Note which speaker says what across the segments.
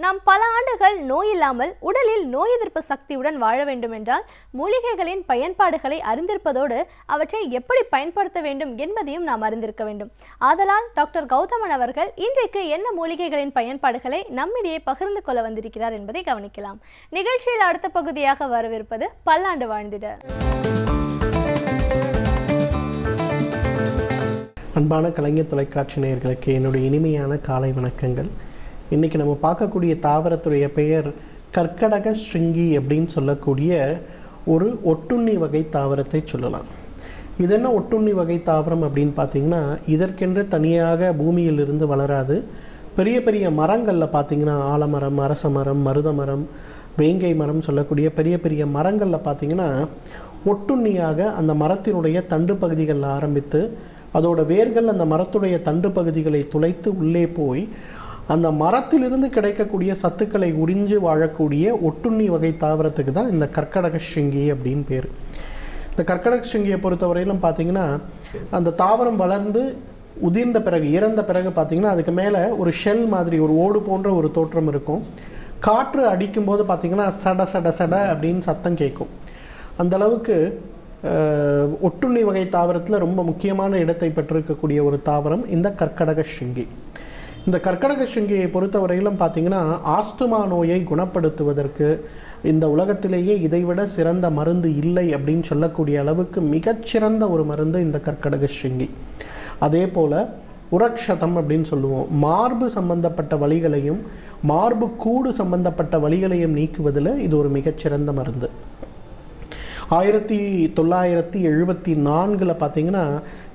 Speaker 1: நாம் பல ஆண்டுகள் நோய் இல்லாமல் உடலில் நோய் எதிர்ப்பு சக்தியுடன் வாழ வேண்டும் என்றால் மூலிகைகளின் பயன்பாடுகளை அறிந்திருப்பதோடு அவற்றை எப்படி பயன்படுத்த வேண்டும் என்பதையும் நாம் அறிந்திருக்க வேண்டும். ஆதலால் டாக்டர் கௌதமன் அவர்கள் இன்றைக்கு என்ன மூலிகைகளின் பயன்பாடுகளை நம்மிடையே பகிர்ந்து கொள்ள வந்திருக்கிறார் என்பதை கவனிக்கலாம். நிகழ்ச்சியில் அடுத்த பகுதியாக வரவிருப்பது பல்லாண்டு வாழ்ந்திட.
Speaker 2: அன்பான கலைஞர் தொலைக்காட்சி நேயர்களுக்கு என்னுடைய இனிமையான காலை வணக்கங்கள். இன்றைக்கி நம்ம பார்க்கக்கூடிய தாவரத்துடைய பெயர் கற்கடக ஸ்ருங்கி அப்படின்னு சொல்லக்கூடிய ஒரு ஒட்டுண்ணி வகை தாவரத்தை சொல்லலாம். இது என்ன ஒட்டுண்ணி வகை தாவரம் அப்படின்னு பார்த்திங்கன்னா, இதற்கென்று தனியாக பூமியிலிருந்து வளராது. பெரிய பெரிய மரங்களில் பார்த்திங்கன்னா ஆலமரம், அரச மரம், மருத மரம், வேங்கை மரம் சொல்லக்கூடிய பெரிய பெரிய மரங்களில் பார்த்திங்கன்னா ஒட்டுண்ணியாக அந்த மரத்தினுடைய தண்டு பகுதிகளில் ஆரம்பித்து அதோட வேர்கள் அந்த மரத்துடைய தண்டு பகுதிகளை துளைத்து உள்ளே போய் அந்த மரத்திலிருந்து கிடைக்கக்கூடிய சத்துக்களை உறிஞ்சு வாழக்கூடிய ஒட்டுண்ணி வகை தாவரத்துக்கு தான் இந்த கற்கடக ஸ்ருங்கி அப்படின்னு பேர். இந்த கற்கடக ஸ்ருங்கியை பொறுத்தவரையிலும் பார்த்திங்கன்னா, அந்த தாவரம் வளர்ந்து உதிர்ந்த பிறகு இறந்த பிறகு பார்த்திங்கன்னா அதுக்கு மேலே ஒரு ஷெல் மாதிரி ஒரு ஓடு போன்ற ஒரு தோற்றம் இருக்கும். காற்று அடிக்கும்போது பார்த்திங்கன்னா சட சட சட அப்படின்னு சத்தம் கேட்கும். அந்தளவுக்கு ஒட்டுண்ணி வகை தாவரத்தில் ரொம்ப முக்கியமான இடத்தை பெற்றிருக்கக்கூடிய ஒரு தாவரம் இந்த கற்கடக ஸ்ருங்கி. இந்த கற்கடக ஸ்ருங்கியை பொறுத்தவரையிலும் பார்த்திங்கன்னா ஆஸ்துமா நோயை குணப்படுத்துவதற்கு இந்த உலகத்திலேயே இதைவிட சிறந்த மருந்து இல்லை அப்படின்னு சொல்லக்கூடிய அளவுக்கு மிகச்சிறந்த ஒரு மருந்து இந்த கற்கடக ஸ்ருங்கி. அதே போல் உரக்ஷதம் அப்படின்னு சொல்லுவோம், மார்பு சம்பந்தப்பட்ட வலிகளையும் மார்பு கூடு சம்பந்தப்பட்ட வலிகளையும் நீக்குவதில் இது ஒரு மிகச்சிறந்த மருந்து. 1974 பார்த்திங்கன்னா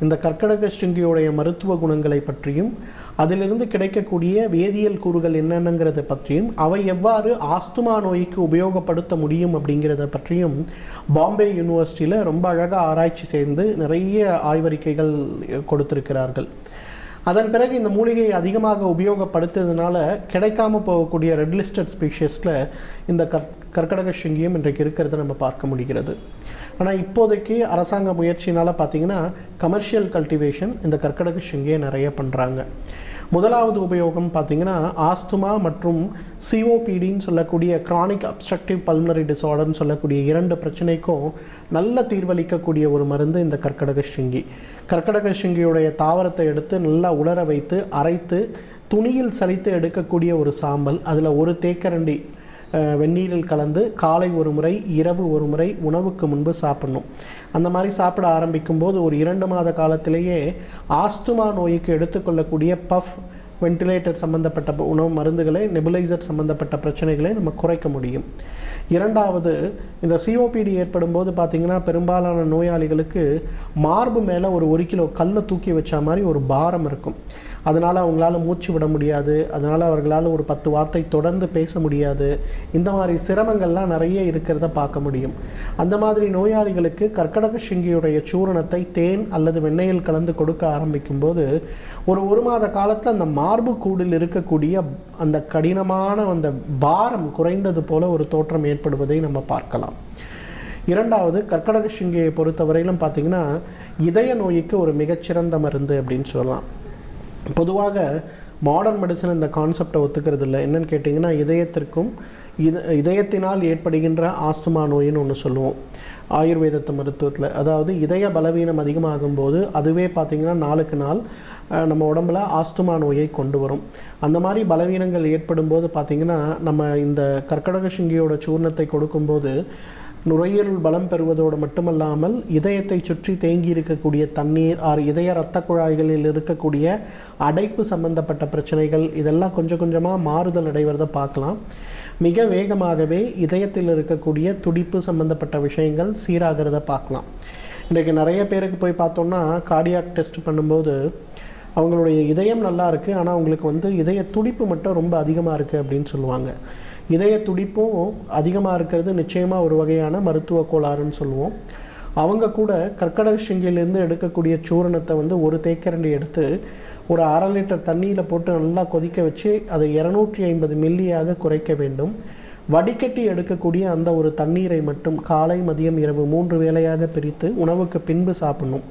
Speaker 2: இந்த கற்கடக ஸ்ருங்கியோடைய மருத்துவ குணங்களை பற்றியும் அதிலிருந்து கிடைக்கக்கூடிய வேதியியல் கூறுகள் என்னென்னங்கிறத பற்றியும் அவை எவ்வாறு ஆஸ்துமா நோய்க்கு உபயோகப்படுத்த முடியும் அப்படிங்கிறத பற்றியும் பாம்பே யூனிவர்சிட்டியில் ரொம்ப அழகாக ஆராய்ச்சி செய்து நிறைய ஆய்வறிக்கைகள் கொடுத்திருக்கிறார்கள். அதன் பிறகு இந்த மூலிகையை அதிகமாக உபயோகப்படுத்துறதுனால கிடைக்காம போகக்கூடிய ரெட் லிஸ்டட் ஸ்பீஷியஸில் இந்த கற்கடக ஸ்ருங்கியும் இன்றைக்கு இருக்கிறத நம்ம பார்க்க முடிகிறது. ஆனால் இப்போதைக்கு அரசாங்க முயற்சினால் பார்த்திங்கன்னா கமர்ஷியல் கல்டிவேஷன் இந்த கற்கடக ஸ்ருங்கியை நிறைய பண்ணுறாங்க. முதலாவது உபயோகம் பார்த்திங்கன்னா ஆஸ்துமா மற்றும் சிஓபிடின்னு சொல்லக்கூடிய கிரானிக் அப்ஸ்ட்ரக்டிவ் பல்மனரி டிஸார்டர்னு சொல்லக்கூடிய 2 பிரச்சனைக்கும் நல்ல தீர்வளிக்கக்கூடிய ஒரு மருந்து இந்த கற்கடக ஸ்ருங்கி. கற்கடக ஸ்ருங்கியுடைய தாவரத்தை எடுத்து நல்லா உலர வைத்து அரைத்து துணியில் சலித்து எடுக்கக்கூடிய ஒரு சாம்பல், அதில் ஒரு தேக்கரண்டி வெந்நீரில் கலந்து காலை ஒரு முறை இரவு ஒரு முறை உணவுக்கு முன்பு சாப்பிடணும். அந்த மாதிரி சாப்பிட ஆரம்பிக்கும் போது ஒரு 2 மாத காலத்திலேயே ஆஸ்துமா நோய்க்கு எடுத்துக்கொள்ளக்கூடிய பஃப், வென்டிலேட்டர் சம்பந்தப்பட்ட உணவு மருந்துகளை, நெபுலைசர் சம்பந்தப்பட்ட பிரச்சனைகளை நம்ம குறைக்க முடியும். இரண்டாவது, இந்த சிஓபிடி ஏற்படும் போது பார்த்திங்கன்னா பெரும்பாலான நோயாளிகளுக்கு மார்பு மேலே ஒரு 1 கிலோ கல்லை தூக்கி வச்ச மாதிரி ஒரு பாரம் இருக்கும். அதனால் அவங்களால மூச்சு விட முடியாது, அதனால் அவர்களால் ஒரு 10 வார்த்தை தொடர்ந்து பேச முடியாது. இந்த மாதிரி சிரமங்கள்லாம் நிறைய இருக்கிறத பார்க்க முடியும். அந்த மாதிரி நோயாளிகளுக்கு கற்கடக ஸ்ருங்கியுடைய சூரணத்தை தேன் அல்லது வெண்ணெயில் கலந்து கொடுக்க ஆரம்பிக்கும் போது ஒரு மாத காலத்தில் அந்த மார்பு கூடில் இருக்கக்கூடிய அந்த கடினமான அந்த பாரம் குறைந்தது போல ஒரு தோற்றம் ஏற்படுவதை நம்ம பார்க்கலாம். இரண்டாவது, கற்கடக ஸ்ருங்கியை பொறுத்தவரையிலும் பார்த்திங்கன்னா இதய நோய்க்கு ஒரு மிகச்சிறந்த மருந்து அப்படின்னு சொல்லலாம். பொதுவாக மாடர்ன் மெடிசன் இந்த கான்செப்டை ஒத்துக்கிறது இல்லை. என்னென்னு கேட்டிங்கன்னா, இதயத்திற்கும் இதயத்தினால் ஏற்படுகின்ற ஆஸ்துமா நோயின்னு ஒன்று சொல்லுவோம் ஆயுர்வேதத்து மருத்துவத்தில். அதாவது இதய பலவீனம் அதிகமாகும் போது அதுவே பார்த்திங்கன்னா நாளுக்கு நாள் நம்ம உடம்பில் ஆஸ்துமா நோயை கொண்டு வரும். அந்த மாதிரி பலவீனங்கள் ஏற்படும் போது பார்த்திங்கன்னா நம்ம இந்த கற்கடக ஸ்ருங்கியோட சூர்ணத்தை கொடுக்கும்போது நுரையீரல் பலம் பெறுவதோடு மட்டுமல்லாமல் இதயத்தை சுற்றி தேங்கி இருக்கக்கூடிய தண்ணீர் இதய இரத்த குழாய்களில் இருக்கக்கூடிய அடைப்பு சம்பந்தப்பட்ட பிரச்சனைகள் இதெல்லாம் கொஞ்சம் கொஞ்சமாக மாறுதல் அடைவதை பார்க்கலாம். மிக வேகமாகவே இதயத்தில் இருக்கக்கூடிய துடிப்பு சம்பந்தப்பட்ட விஷயங்கள் சீராகிறத பார்க்கலாம். இன்றைக்கு நிறைய பேருக்கு போய் பார்த்தோம்னா கார்டியாக் டெஸ்ட் பண்ணும்போது அவங்களுடைய இதயம் நல்லா இருக்குது, ஆனால் அவங்களுக்கு இதய துடிப்பு மட்டும் ரொம்ப அதிகமாக இருக்குது அப்படின்னு சொல்லுவாங்க. இதய துடிப்பும் அதிகமாக இருக்கிறது நிச்சயமாக ஒரு வகையான மருத்துவ கோளாறுன்னு சொல்லுவோம். அவங்க கூட கற்கடக சிங்கிலிருந்து எடுக்கக்கூடிய சூரணத்தை வந்து ஒரு தேக்கரண்டி எடுத்து ஒரு 1/2 லிட்டர் தண்ணியில் போட்டு நல்லா கொதிக்க வச்சு அதை 250 மில்லியாக குறைக்க வேண்டும். வடிகட்டி எடுக்கக்கூடிய அந்த ஒரு தண்ணீரை மட்டும் காலை மதியம் இரவு 3 வேளையாக பிரித்து உணவுக்கு பின்பு சாப்பிடணும்.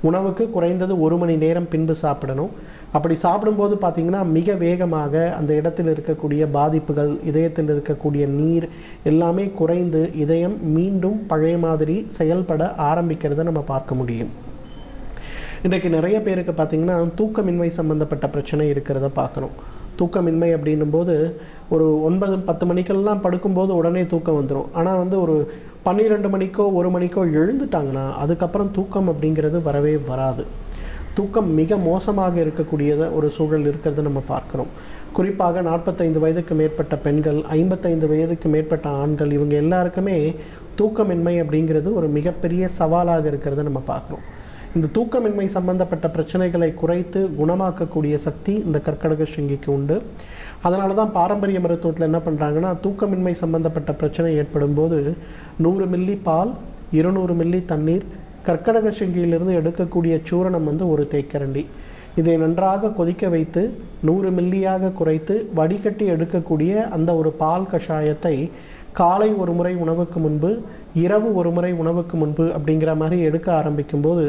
Speaker 2: உணவுக்கு குறைந்தது 1 மணி நேரம் பின்பு சாப்பிடணும். அப்படி சாப்பிடும்போது பார்த்திங்கன்னா மிக வேகமாக அந்த இடத்தில் இருக்கக்கூடிய பாதிப்புகள், இதயத்தில் இருக்கக்கூடிய நீர் எல்லாமே குறைந்து இதயம் மீண்டும் பழைய மாதிரி செயல்பட ஆரம்பிக்கிறத நம்ம பார்க்க முடியும். இன்றைக்கு நிறைய பேருக்கு பார்த்திங்கன்னா தூக்கமின்மை சம்மந்தப்பட்ட பிரச்சனை இருக்கிறத பார்க்குறோம். தூக்கமின்மை அப்படின்னும்போது ஒரு 9-10 மணிக்கெல்லாம் படுக்கும்போது உடனே தூக்கம் வந்துடும். ஆனால் வந்து ஒரு 12 மணிக்கோ 1 மணிக்கோ எழுந்துட்டாங்கன்னா அதுக்கப்புறம் தூக்கம் அப்படிங்கிறது வரவே வராது. தூக்கம் மிக மோசமாக இருக்கக்கூடியத ஒரு சூழல் இருக்கிறத நம்ம பார்க்குறோம். குறிப்பாக 45 வயதுக்கு மேற்பட்ட பெண்கள், 55 வயதுக்கு மேற்பட்ட ஆண்கள், இவங்க எல்லாருக்குமே தூக்கமின்மை அப்படிங்கிறது ஒரு மிகப்பெரிய சவாலாக இருக்கிறத நம்ம பார்க்குறோம். இந்த தூக்கமின்மை சம்பந்தப்பட்ட பிரச்சனைகளை குறைத்து குணமாக்கக்கூடிய சக்தி இந்த கற்கடக சிங்கிக்கு உண்டு. அதனால தான் பாரம்பரிய மருத்துவத்தில் என்ன பண்ணுறாங்கன்னா, தூக்கமின்மை சம்பந்தப்பட்ட பிரச்சனை ஏற்படும் போது 100 மில்லி பால், 200 மில்லி தண்ணீர், கற்கடக சிங்கியிலிருந்து எடுக்கக்கூடிய சூரணம் வந்து ஒரு தேக்கரண்டி, இதை நன்றாக கொதிக்க வைத்து 100 மில்லியாக குறைத்து வடிகட்டி எடுக்கக்கூடிய அந்த ஒரு பால் கஷாயத்தை காலை ஒரு முறை உணவுக்கு முன்பு, இரவு ஒரு முறை உணவுக்கு முன்பு அப்படிங்கிற மாதிரி எடுக்க ஆரம்பிக்கும்போது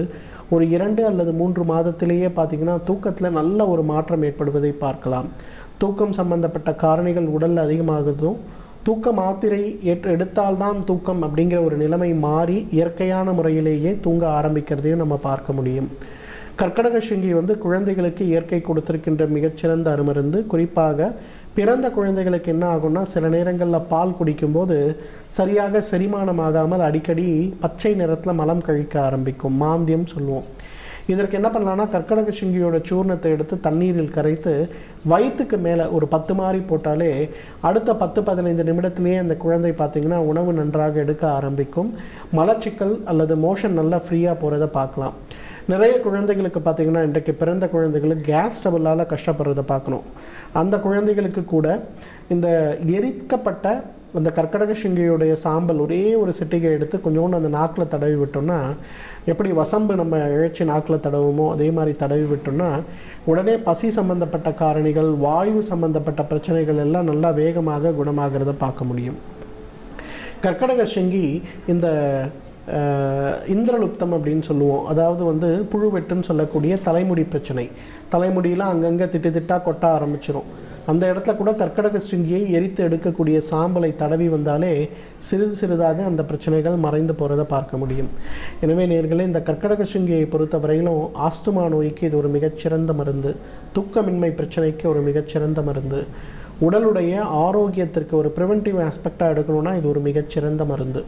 Speaker 2: ஒரு 2 அல்லது 3 மாதத்திலேயே பார்த்திங்கன்னா தூக்கத்தில் நல்ல ஒரு மாற்றம் ஏற்படுவதை பார்க்கலாம். தூக்கம் சம்பந்தப்பட்ட காரணிகள் உடலில் அதிகமாகுதும், தூக்க மாத்திரை எடுத்தால்தான் தூக்கம் அப்படிங்கிற ஒரு நிலைமை மாறி இயற்கையான முறையிலேயே தூங்க ஆரம்பிக்கிறதையும் நம்ம பார்க்க முடியும். கற்கடக சிங்கி வந்து குழந்தைகளுக்கு இயற்கை கொடுத்திருக்கின்ற மிகச்சிறந்த அருமருந்து. குறிப்பாக பிறந்த குழந்தைகளுக்கு என்ன ஆகும்னா, சில நேரங்களில் பால் குடிக்கும்போது சரியாக செரிமானமாகாமல் அடிக்கடி பச்சை நிறத்தில் மலம் கழிக்க ஆரம்பிக்கும், மாந்தியம் சொல்லுவோம். இதற்கு என்ன பண்ணலான்னா, கற்கடக சிங்கியோட சூர்ணத்தை எடுத்து தண்ணீரில் கரைத்து வயிற்றுக்கு மேலே ஒரு 10 மாறி போட்டாலே அடுத்த 10-15 நிமிடத்திலேயே அந்த குழந்தை பார்த்திங்கன்னா உணவு நன்றாக எடுக்க ஆரம்பிக்கும். மலச்சிக்கல் அல்லது மோஷன் நல்லா ஃப்ரீயாக போகிறத பார்க்கலாம். நிறைய குழந்தைகளுக்கு பார்த்திங்கன்னா இன்றைக்கு பிறந்த குழந்தைகளுக்கு கேஸ் ட்ரபிளால் கஷ்டப்படுறதை பார்க்கணும். அந்த குழந்தைகளுக்கு கூட இந்த எரிக்கப்பட்ட அந்த கற்கடக சிங்கியுடைய சாம்பல் ஒரே ஒரு சிட்டிகை எடுத்து கொஞ்சோண்டு அந்த நாக்கில் தடவி விட்டோம்னா, எப்படி வசம்பு நம்ம இழைச்சி நாக்கில் தடவுமோ அதே மாதிரி தடவி விட்டோம்னா உடனே பசி சம்பந்தப்பட்ட காரணிகள், வாயு சம்பந்தப்பட்ட பிரச்சனைகள் எல்லாம் நல்லா வேகமாக குணமாகிறத பார்க்க முடியும். கற்கடக சிங்கி இந்த இந்திரலுப்தம் அப்படின்னு சொல்லுவோம். அதாவது வந்து புழுவெட்டுன்னு சொல்லக்கூடிய தலைமுடி பிரச்சனை, தலைமுடியெலாம் அங்கங்கே திட்டாக கொட்ட ஆரம்பிச்சிடும். அந்த இடத்துல கூட கற்கடக சிங்கியை எரித்து எடுக்கக்கூடிய சாம்பலை தடவி வந்தாலே சிறிது சிறிதாக அந்த பிரச்சனைகள் மறைந்து போகிறத பார்க்க முடியும். எனவே நேயர்களே, இந்த கற்கடக சிங்கியை பொறுத்த வரையிலும் ஆஸ்துமா நோய்க்கு இது ஒரு மிகச்சிறந்த மருந்து, தூக்கமின்மை பிரச்சனைக்கு ஒரு மிகச்சிறந்த மருந்து, உடலுடைய ஆரோக்கியத்திற்கு ஒரு ப்ரிவென்டிவ் ஆஸ்பெக்டாக எடுக்கணும்னா இது ஒரு மிகச்சிறந்த மருந்து.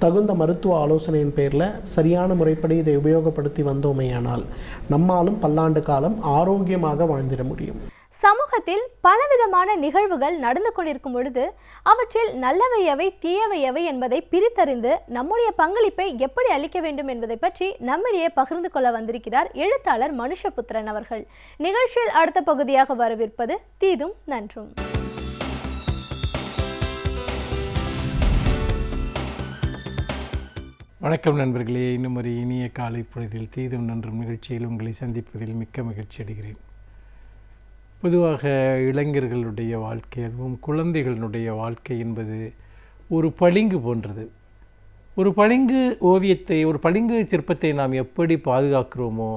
Speaker 2: தகுந்த மருத்துவ ஆலோசனையின் பேரில் சரியான முறைப்படி இதை உபயோகப்படுத்தி வந்தோமேயானால் நம்மாலும் பல்லாண்டு காலம் ஆரோக்கியமாக வாழ்ந்திட முடியும்.
Speaker 1: சமூகத்தில் பலவிதமான நிகழ்வுகள் நடந்து கொண்டிருக்கும் பொழுது அவற்றில் நல்லவை எவை, தீயவை எவை என்பதை பிரித்தறிந்து நம்முடைய பங்களிப்பை எப்படி அளிக்க வேண்டும் என்பதை பற்றி நம்மிடையே பகிர்ந்து கொள்ள வந்திருக்கிறார் எழுத்தாளர் மனுஷபுத்திரன் அவர்கள். நிகழ்ச்சியில் அடுத்த பகுதியாக வரவிருப்பது தீதும் நன்றும்.
Speaker 3: வணக்கம் நண்பர்களே, இன்னும் ஒரு இனிய காலை பொழுதில் தீதும் நன்றும் நிகழ்ச்சியில் உங்களை சந்திப்பதில் மிக்க மகிழ்ச்சி அடைகிறேன். பொதுவாக இளைஞர்களுடைய வாழ்க்கை, அதுவும் குழந்தைகளினுடைய வாழ்க்கை என்பது ஒரு பளிங்கு போன்றது. ஒரு பளிங்கு ஓவியத்தை, ஒரு பளிங்கு சிற்பத்தை நாம் எப்படி பாதுகாக்கிறோமோ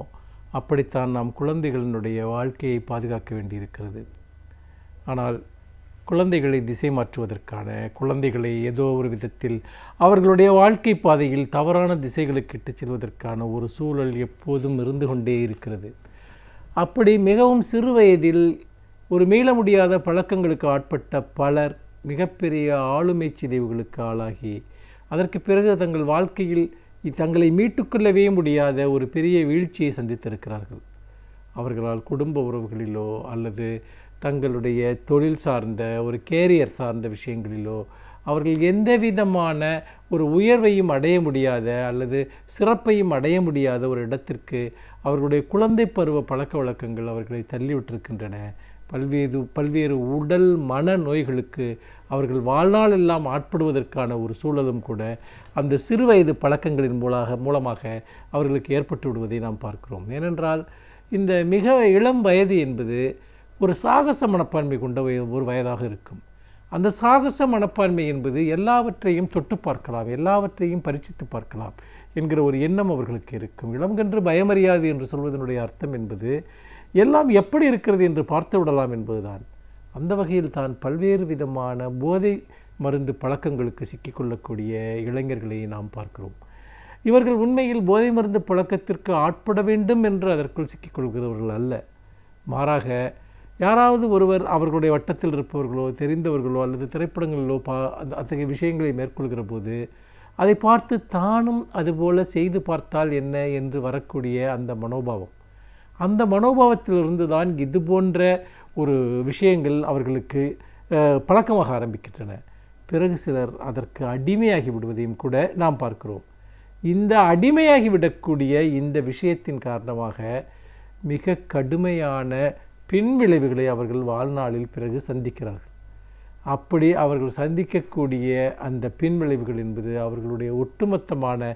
Speaker 3: அப்படித்தான் நாம் குழந்தைகளினுடைய வாழ்க்கையை பாதுகாக்க வேண்டியிருக்கிறது. ஆனால் குழந்தைகளை திசை மாற்றுவதற்கான, குழந்தைகளை ஏதோ ஒரு விதத்தில் அவர்களுடைய வாழ்க்கை பாதையில் தவறான திசைகளுக்கு இட்டு செல்வதற்கான ஒரு சூழல் எப்போதும் இருந்து கொண்டே இருக்கிறது. அப்படி மிகவும் சிறு வயதில் ஒரு மீள முடியாத பழக்கங்களுக்கு ஆட்பட்ட பலர் மிகப்பெரிய ஆளுமை சிதைவுகளுக்கு ஆளாகி அதற்கு பிறகு தங்கள் வாழ்க்கையில் தங்களை மீட்டுக்கொள்ளவே முடியாத ஒரு பெரிய வீழ்ச்சியை சந்தித்திருக்கிறார்கள். அவர்களால் குடும்ப உறவுகளிலோ அல்லது தங்களுடைய தொழில் சார்ந்த ஒரு கேரியர் சார்ந்த விஷயங்களிலோ அவர்கள் எந்த விதமான ஒரு உயர்வையும் அடைய முடியாத அல்லது சிறப்பையும் அடைய முடியாத ஒரு இடத்திற்கு அவர்களுடைய குழந்தை பருவ பழக்க வழக்கங்கள் அவர்களை தள்ளிவிட்டிருக்கின்றன. பல்வேறு உடல் மன நோய்களுக்கு அவர்கள் வாழ்நாள் எல்லாம் ஆட்படுவதற்கான ஒரு சூழலும் கூட அந்த சிறுவயது பழக்கங்களின் மூலமாக அவர்களுக்கு ஏற்பட்டு விடுவதை நாம் பார்க்கிறோம். ஏனென்றால் இந்த மிக இளம் வயது என்பது ஒரு சாகச மனப்பான்மை கொண்ட ஒரு வயதாக இருக்கும். அந்த சாகச மனப்பான்மை என்பது எல்லாவற்றையும் தொட்டு பார்க்கலாம், எல்லாவற்றையும் பரீட்சித்து பார்க்கலாம் என்கிற ஒரு எண்ணம் அவர்களுக்கு இருக்கும். இளங்கன்று பயமறியாது என்று சொல்வதனுடைய அர்த்தம் என்பது எல்லாம் எப்படி இருக்கிறது என்று பார்த்து விடலாம் என்பதுதான். அந்த வகையில் தான் பல்வேறு விதமான போதை மருந்து பழக்கங்களுக்கு சிக்கிக்கொள்ளக்கூடிய இளைஞர்களை நாம் பார்க்கிறோம். இவர்கள் உண்மையில் போதை மருந்து பழக்கத்திற்கு ஆட்பட வேண்டும் என்று அதற்குள் சிக்கிக்கொள்கிறவர்கள் அல்ல. மாறாக யாராவது ஒருவர் அவர்களுடைய வட்டத்தில் இருப்பவர்களோ தெரிந்தவர்களோ அல்லது திரைப்படங்களிலோ அத்தகைய விஷயங்களை மேற்கொள்கிற போது அதை பார்த்து தானும் அதுபோல செய்து பார்த்தால் என்ன என்று வரக்கூடிய அந்த மனோபாவம், அந்த மனோபாவத்திலிருந்து தான் இது போன்ற ஒரு விஷயங்கள் அவர்களுக்கு பழக்கமாக ஆரம்பிக்கின்றன. பிறகு சிலர் அதற்கு அடிமையாகி விடுவதையும் கூட நாம் பார்க்கிறோம். இந்த அடிமையாகிவிடக்கூடிய இந்த விஷயத்தின் காரணமாக மிக கடுமையான பின்விளைவுகளை அவர்கள் வாழ்நாளில் பிறகு சந்திக்கிறார்கள். அப்படி அவர்கள் சந்திக்கக்கூடிய அந்த பின்விளைவுகள் என்பது அவர்களுடைய ஒட்டுமொத்தமான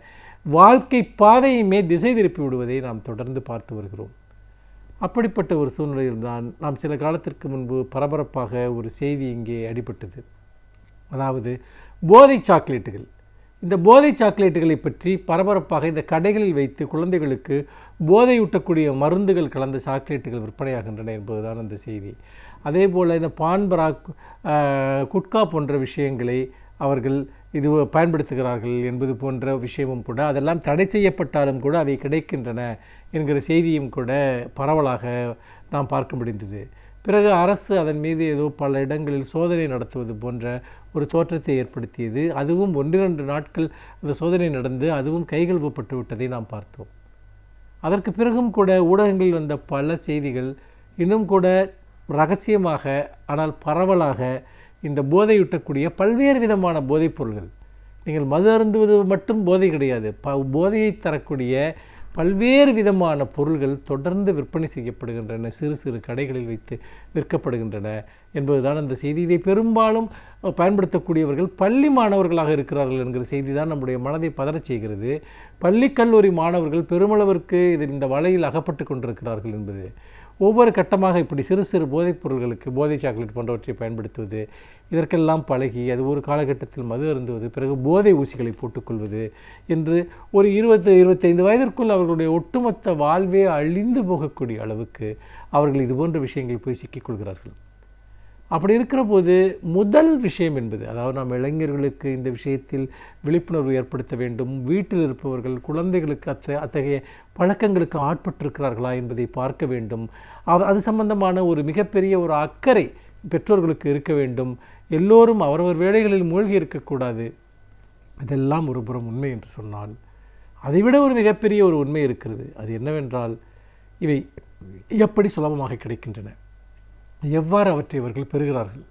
Speaker 3: வாழ்க்கை பாதையுமே திசை திருப்பி விடுவதை நாம் தொடர்ந்து பார்த்து வருகிறோம். அப்படிப்பட்ட ஒரு சூழ்நிலையில்தான் நாம் சில காலத்திற்கு முன்பு பரபரப்பாக ஒரு செய்தி இங்கே அடிபட்டது. அதாவது போதை சாக்லேட்டுகள். இந்த போதை சாக்லேட்டுகளை பற்றி பரபரப்பாக இந்த கடைகளில் வைத்து குழந்தைகளுக்கு போதையூட்டக்கூடிய மருந்துகள் கலந்த சாக்லேட்டுகள் விற்பனையாகின்றன என்பதுதான் அந்த செய்தி. அதே போல் இந்த பான்பராக், குட்கா போன்ற விஷயங்களை அவர்கள் இது பயன்படுத்துகிறார்கள் என்பது போன்ற விஷயமும் கூட, அதெல்லாம் தடை செய்யப்பட்டாலும் கூட அவை கிடைக்கின்றன என்கிற செய்தியும் கூட பரவலாக நாம் பார்க்க முடிந்தது. பிறகு அரசு அதன் மீது ஏதோ பல இடங்களில் சோதனை நடத்துவது போன்ற ஒரு தோற்றத்தை ஏற்படுத்தியது. அதுவும் 1-2 நாட்கள் அந்த சோதனை நடந்து அதுவும் கைகழுவப்பட்டு விட்டதை நாம் பார்த்தோம். அதற்கு பிறகும் கூட ஊடகங்களில் வந்த பல செய்திகள் இன்னும் கூட இரகசியமாக ஆனால் பரவலாக இந்த போதையூட்டக்கூடிய பல்வேறு விதமான போதைப் பொருள்கள், நீங்கள் மது அருந்துவது மட்டும் போதை கிடையாது, போதையை தரக்கூடிய பல்வேறு விதமான பொருள்கள் தொடர்ந்து விற்பனை செய்யப்படுகின்றன, சிறு சிறு கடைகளில் வைத்து விற்கப்படுகின்றன என்பதுதான் அந்த செய்தி. இதை பெரும்பாலும் பயன்படுத்தக்கூடியவர்கள் பள்ளி மாணவர்களாக இருக்கிறார்கள் என்கிற செய்தி தான் நம்முடைய மனதை பதறச் செய்கிறது. பள்ளி கல்லூரி மாணவர்கள் பெருமளவிற்கு இதில் இந்த வலையில் அகப்பட்டு கொண்டிருக்கிறார்கள் என்பது. ஒவ்வொரு கட்டமாக இப்படி சிறு சிறு போதைப் பொருள்களுக்கு, போதை சாக்லேட் போன்றவற்றை பயன்படுத்துவது, இதற்கெல்லாம் பழகி அது ஒரு காலகட்டத்தில் மது அருந்துவது, பிறகு போதை ஊசிகளை போட்டுக்கொள்வது என்று ஒரு 20-25 வயதிற்குள் அவர்களுடைய ஒட்டுமொத்த வாழ்வே அழிந்து போகக்கூடிய அளவுக்கு அவர்கள் இது போன்ற விஷயங்கள் போய் சிக்கிக்கொள்கிறார்கள். அப்படி இருக்கிற போது முதல் விஷயம் என்பது, அதாவது நாம் இளைஞர்களுக்கு இந்த விஷயத்தில் விழிப்புணர்வு ஏற்படுத்த வேண்டும். வீட்டில் இருப்பவர்கள் குழந்தைகளுக்கு அத்தகைய பழக்கங்களுக்கு ஆட்பட்டிருக்கிறார்களா என்பதை பார்க்க வேண்டும். அது சம்பந்தமான ஒரு மிகப்பெரிய ஒரு அக்கறை பெற்றோர்களுக்கு இருக்க வேண்டும். எல்லோரும் அவரவர் வேலைகளில் மூழ்கி இருக்கக்கூடாது. இதெல்லாம் ஒரு புறம் உண்மை என்று சொன்னால், அதைவிட ஒரு மிகப்பெரிய ஒரு உண்மை இருக்கிறது. அது என்னவென்றால், இவை எப்படி சுலபமாக கிடைக்கின்றன, எவ்வாறு அவற்றை அவர்கள் பெறுகிறார்கள்,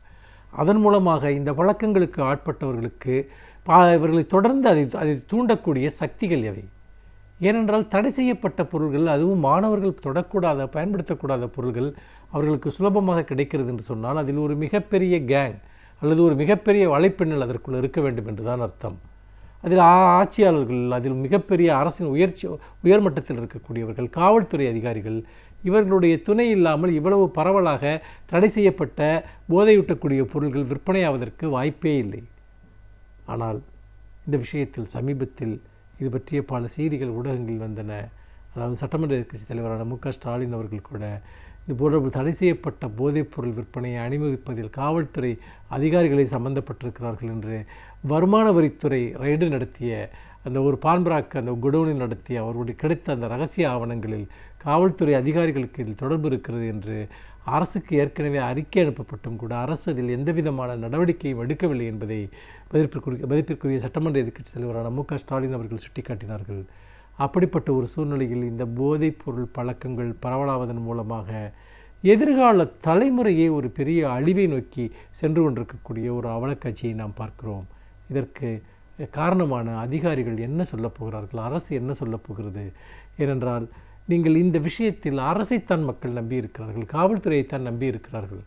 Speaker 3: அதன் மூலமாக இந்த பழக்கங்களுக்கு ஆட்பட்டவர்களுக்கு இவர்களை தொடர்ந்து அதை தூண்டக்கூடிய சக்திகள் எவை? ஏனென்றால் தடை செய்யப்பட்ட பொருள்கள், அதுவும் மாணவர்கள் தொடக்கூடாத பயன்படுத்தக்கூடாத பொருள்கள் அவர்களுக்கு சுலபமாக கிடைக்கிறது என்று சொன்னால் அதில் ஒரு மிகப்பெரிய கேங் அல்லது ஒரு மிகப்பெரிய வலைப்பின்னல் அதற்குள் இருக்க வேண்டும் என்று தான் அர்த்தம். அதில் ஆட்சியாளர்கள், அதில் மிகப்பெரிய அரசின் உயர்மட்டத்தில் இருக்கக்கூடியவர்கள், காவல்துறை அதிகாரிகள், இவர்களுடைய துணை இல்லாமல் இவ்வளவு பரவலாக தடை செய்யப்பட்ட போதையூட்டக்கூடிய பொருள்கள் விற்பனையாவதற்கு வாய்ப்பே இல்லை. ஆனால் இந்த விஷயத்தில் சமீபத்தில் இது பற்றிய பல செய்திகள் ஊடகங்களில் வந்தன. அதாவது சட்டமன்ற எதிர்க்கட்சி தலைவரான மு.க. ஸ்டாலின் அவர்கள் கூட இது போன்ற தடை செய்யப்பட்ட போதைப்பொருள் விற்பனையை அனுமதிப்பதில் காவல்துறை அதிகாரிகளை சம்பந்தப்பட்டிருக்கிறார்கள் என்று வருமான வரித்துறை ரைடு நடத்திய அந்த ஒரு பான்பராக் அந்த குடோனில் நடத்திய அவர்களுடைய கிடைத்த அந்த ரகசிய ஆவணங்களில் காவல்துறை அதிகாரிகளுக்கு இதில் தொடர்பு இருக்கிறது என்று அரசுக்கு ஏற்கனவே அறிக்கை அனுப்பப்பட்டும் கூட அரசு அதில் எந்த விதமான நடவடிக்கையும் எடுக்கவில்லை என்பதை மதிப்பிற்குரிய சட்டமன்ற எதிர்க்கட்சி தலைவரான மு.க. ஸ்டாலின் அவர்கள் சுட்டிக்காட்டினார்கள். அப்படிப்பட்ட ஒரு சூழ்நிலையில் இந்த போதைப் பொருள் பழக்கங்கள் பரவலாவதன் மூலமாக எதிர்கால தலைமுறையே ஒரு பெரிய அழிவை நோக்கி சென்று கொண்டிருக்கக்கூடிய ஒரு அவலக்காட்சியை நாம் பார்க்கிறோம். இதற்கு காரணமான அதிகாரிகள் என்ன சொல்லப் போகிறார்கள், அரசு என்ன சொல்லப் போகிறது? ஏனென்றால் நீங்கள் இந்த விஷயத்தில் அரசைத்தான் மக்கள் நம்பியிருக்கிறார்கள், காவல்துறையைத்தான் நம்பியிருக்கிறார்கள்.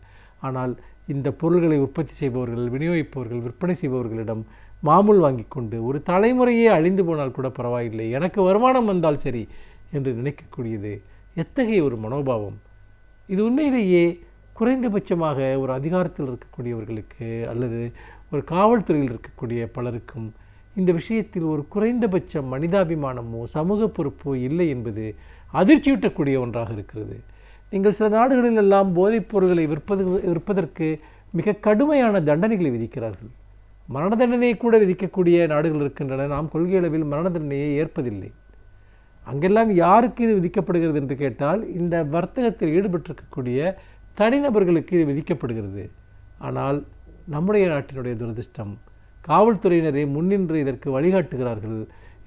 Speaker 3: ஆனால் இந்த பொருள்களை உற்பத்தி செய்பவர்கள், விநியோகிப்பவர்கள், விற்பனை செய்பவர்களிடம் மாமூல் வாங்கி கொண்டு ஒரு தலைமுறையே அழிந்து போனால் கூட பரவாயில்லை, எனக்கு வருமானம் வந்தால் சரி என்று நினைக்கக்கூடியது எத்தகைய ஒரு மனோபாவம்! இது உண்மையிலேயே குறைந்தபட்சமாக ஒரு அதிகாரத்தில் இருக்கக்கூடியவர்களுக்கு அல்லது ஒரு காவல்துறையில் இருக்கக்கூடிய பலருக்கும் இந்த விஷயத்தில் ஒரு குறைந்தபட்ச மனிதாபிமானமோ சமூக பொறுப்போ இல்லை என்பது அதிர்ச்சியூட்டக்கூடிய ஒன்றாக இருக்கிறது. நீங்கள் சில நாடுகளிலெல்லாம் போதைப் பொருள்களை விற்பதற்கு மிக கடுமையான தண்டனைகளை விதிக்கிறார்கள். மரண தண்டனையை கூட விதிக்கக்கூடிய நாடுகள் இருக்கின்றன. நாம் கொள்கையளவில் மரண தண்டனையை ஏற்பதில்லை. அங்கெல்லாம் யாருக்கு இது விதிக்கப்படுகிறது என்று கேட்டால் இந்த வர்த்தகத்தில் ஈடுபட்டிருக்கக்கூடிய தனிநபர்களுக்கு இது விதிக்கப்படுகிறது. ஆனால் நம்முடைய நாட்டினுடைய துரதிர்ஷ்டம், காவல்துறையினரை முன்னின்று இதற்கு வழிகாட்டுகிறார்கள்,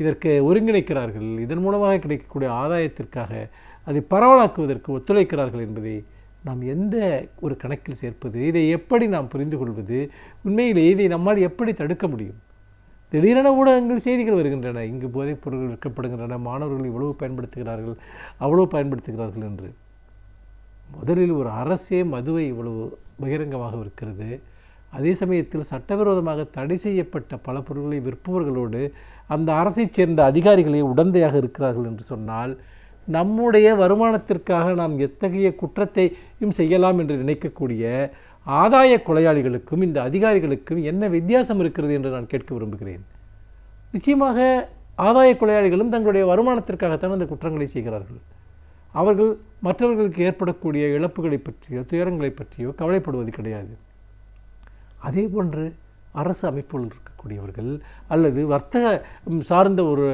Speaker 3: இதற்கு ஒருங்கிணைக்கிறார்கள், இதன் மூலமாக கிடைக்கக்கூடிய ஆதாயத்திற்காக அதை பரவலாக்குவதற்கு ஒத்துழைக்கிறார்கள் என்பதை நாம் எந்த ஒரு கணக்கில் சேர்ப்பது? இதை எப்படி நாம் புரிந்து கொள்வது? உண்மையிலே இதை நம்மால் எப்படி தடுக்க முடியும்? திடீரென ஊடகங்கள் செய்திகள் வருகின்றன, இங்கு போதைப் பொருட்கள் விற்கப்படுகின்றன, மாணவர்கள் இவ்வளவு பயன்படுத்துகிறார்கள், அவ்வளவு பயன்படுத்துகிறார்கள் என்று. முதலில் ஒரு அரசே மதுவை இவ்வளவு பகிரங்கமாக விற்கிறது. அதே சமயத்தில் சட்டவிரோதமாக தடை செய்யப்பட்ட பல பொருட்களை விற்பவர்களோடு அந்த அரசைச் சேர்ந்த அதிகாரிகளே உடந்தையாக இருக்கிறார்கள் என்று சொன்னால், நம்முடைய வருமானத்திற்காக நாம் எத்தகைய குற்றத்தையும் செய்யலாம் என்று நினைக்கக்கூடிய ஆதாய கொலையாளிகளுக்கும் இந்த அதிகாரிகளுக்கும் என்ன வித்தியாசம் இருக்கிறது என்று நான் கேட்க விரும்புகிறேன். நிச்சயமாக ஆதாய கொலையாளிகளும் தங்களுடைய வருமானத்திற்காகத்தான் அந்த குற்றங்களை செய்கிறார்கள். அவர்கள் மற்றவர்களுக்கு ஏற்படக்கூடிய இழப்புகளை பற்றியோ துயரங்களை பற்றியோ கவலைப்படுவது கிடையாது. அதே போன்று அரசு அமைப்புகள் இருக்கக்கூடியவர்கள் அல்லது வர்த்தக சார்ந்த ஒரு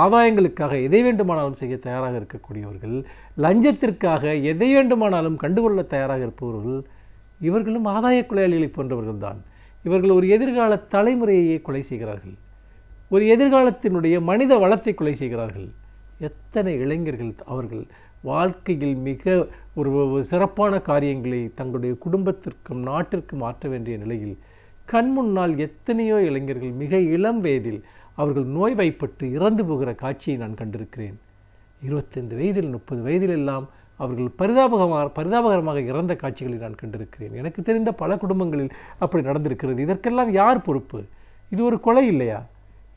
Speaker 3: ஆதாயங்களுக்காக எதை வேண்டுமானாலும் செய்ய தயாராக இருக்கக்கூடியவர்கள், லஞ்சத்திற்காக எதை வேண்டுமானாலும் கண்டுகொள்ள தயாராக இருப்பவர்கள், இவர்களும் ஆதாய கொலையாளிகளை போன்றவர்கள் தான். இவர்கள் ஒரு எதிர்கால தலைமுறையையே கொலை செய்கிறார்கள், ஒரு எதிர்காலத்தினுடைய மனித வளத்தை கொலை செய்கிறார்கள். எத்தனை இளைஞர்கள் அவர்கள் வாழ்க்கையில் மிக ஒரு சிறப்பான காரியங்களை தங்களுடைய குடும்பத்திற்கும் நாட்டிற்கும் மாற்ற வேண்டிய நிலையில் கண் முன்னால் எத்தனையோ இளைஞர்கள் மிக இளம் வயதில் அவர்கள் நோய்வாய்ப்பட்டு இறந்து போகிற காட்சியை நான் கண்டிருக்கிறேன். 25 வயதில் 30 வயதில் எல்லாம் அவர்கள் பரிதாபகரமாக இறந்த காட்சிகளை நான் கண்டிருக்கிறேன். எனக்கு தெரிந்த பல குடும்பங்களில் அப்படி நடந்திருக்கிறது. இதற்கெல்லாம் யார் பொறுப்பு? இது ஒரு கொலை இல்லையா?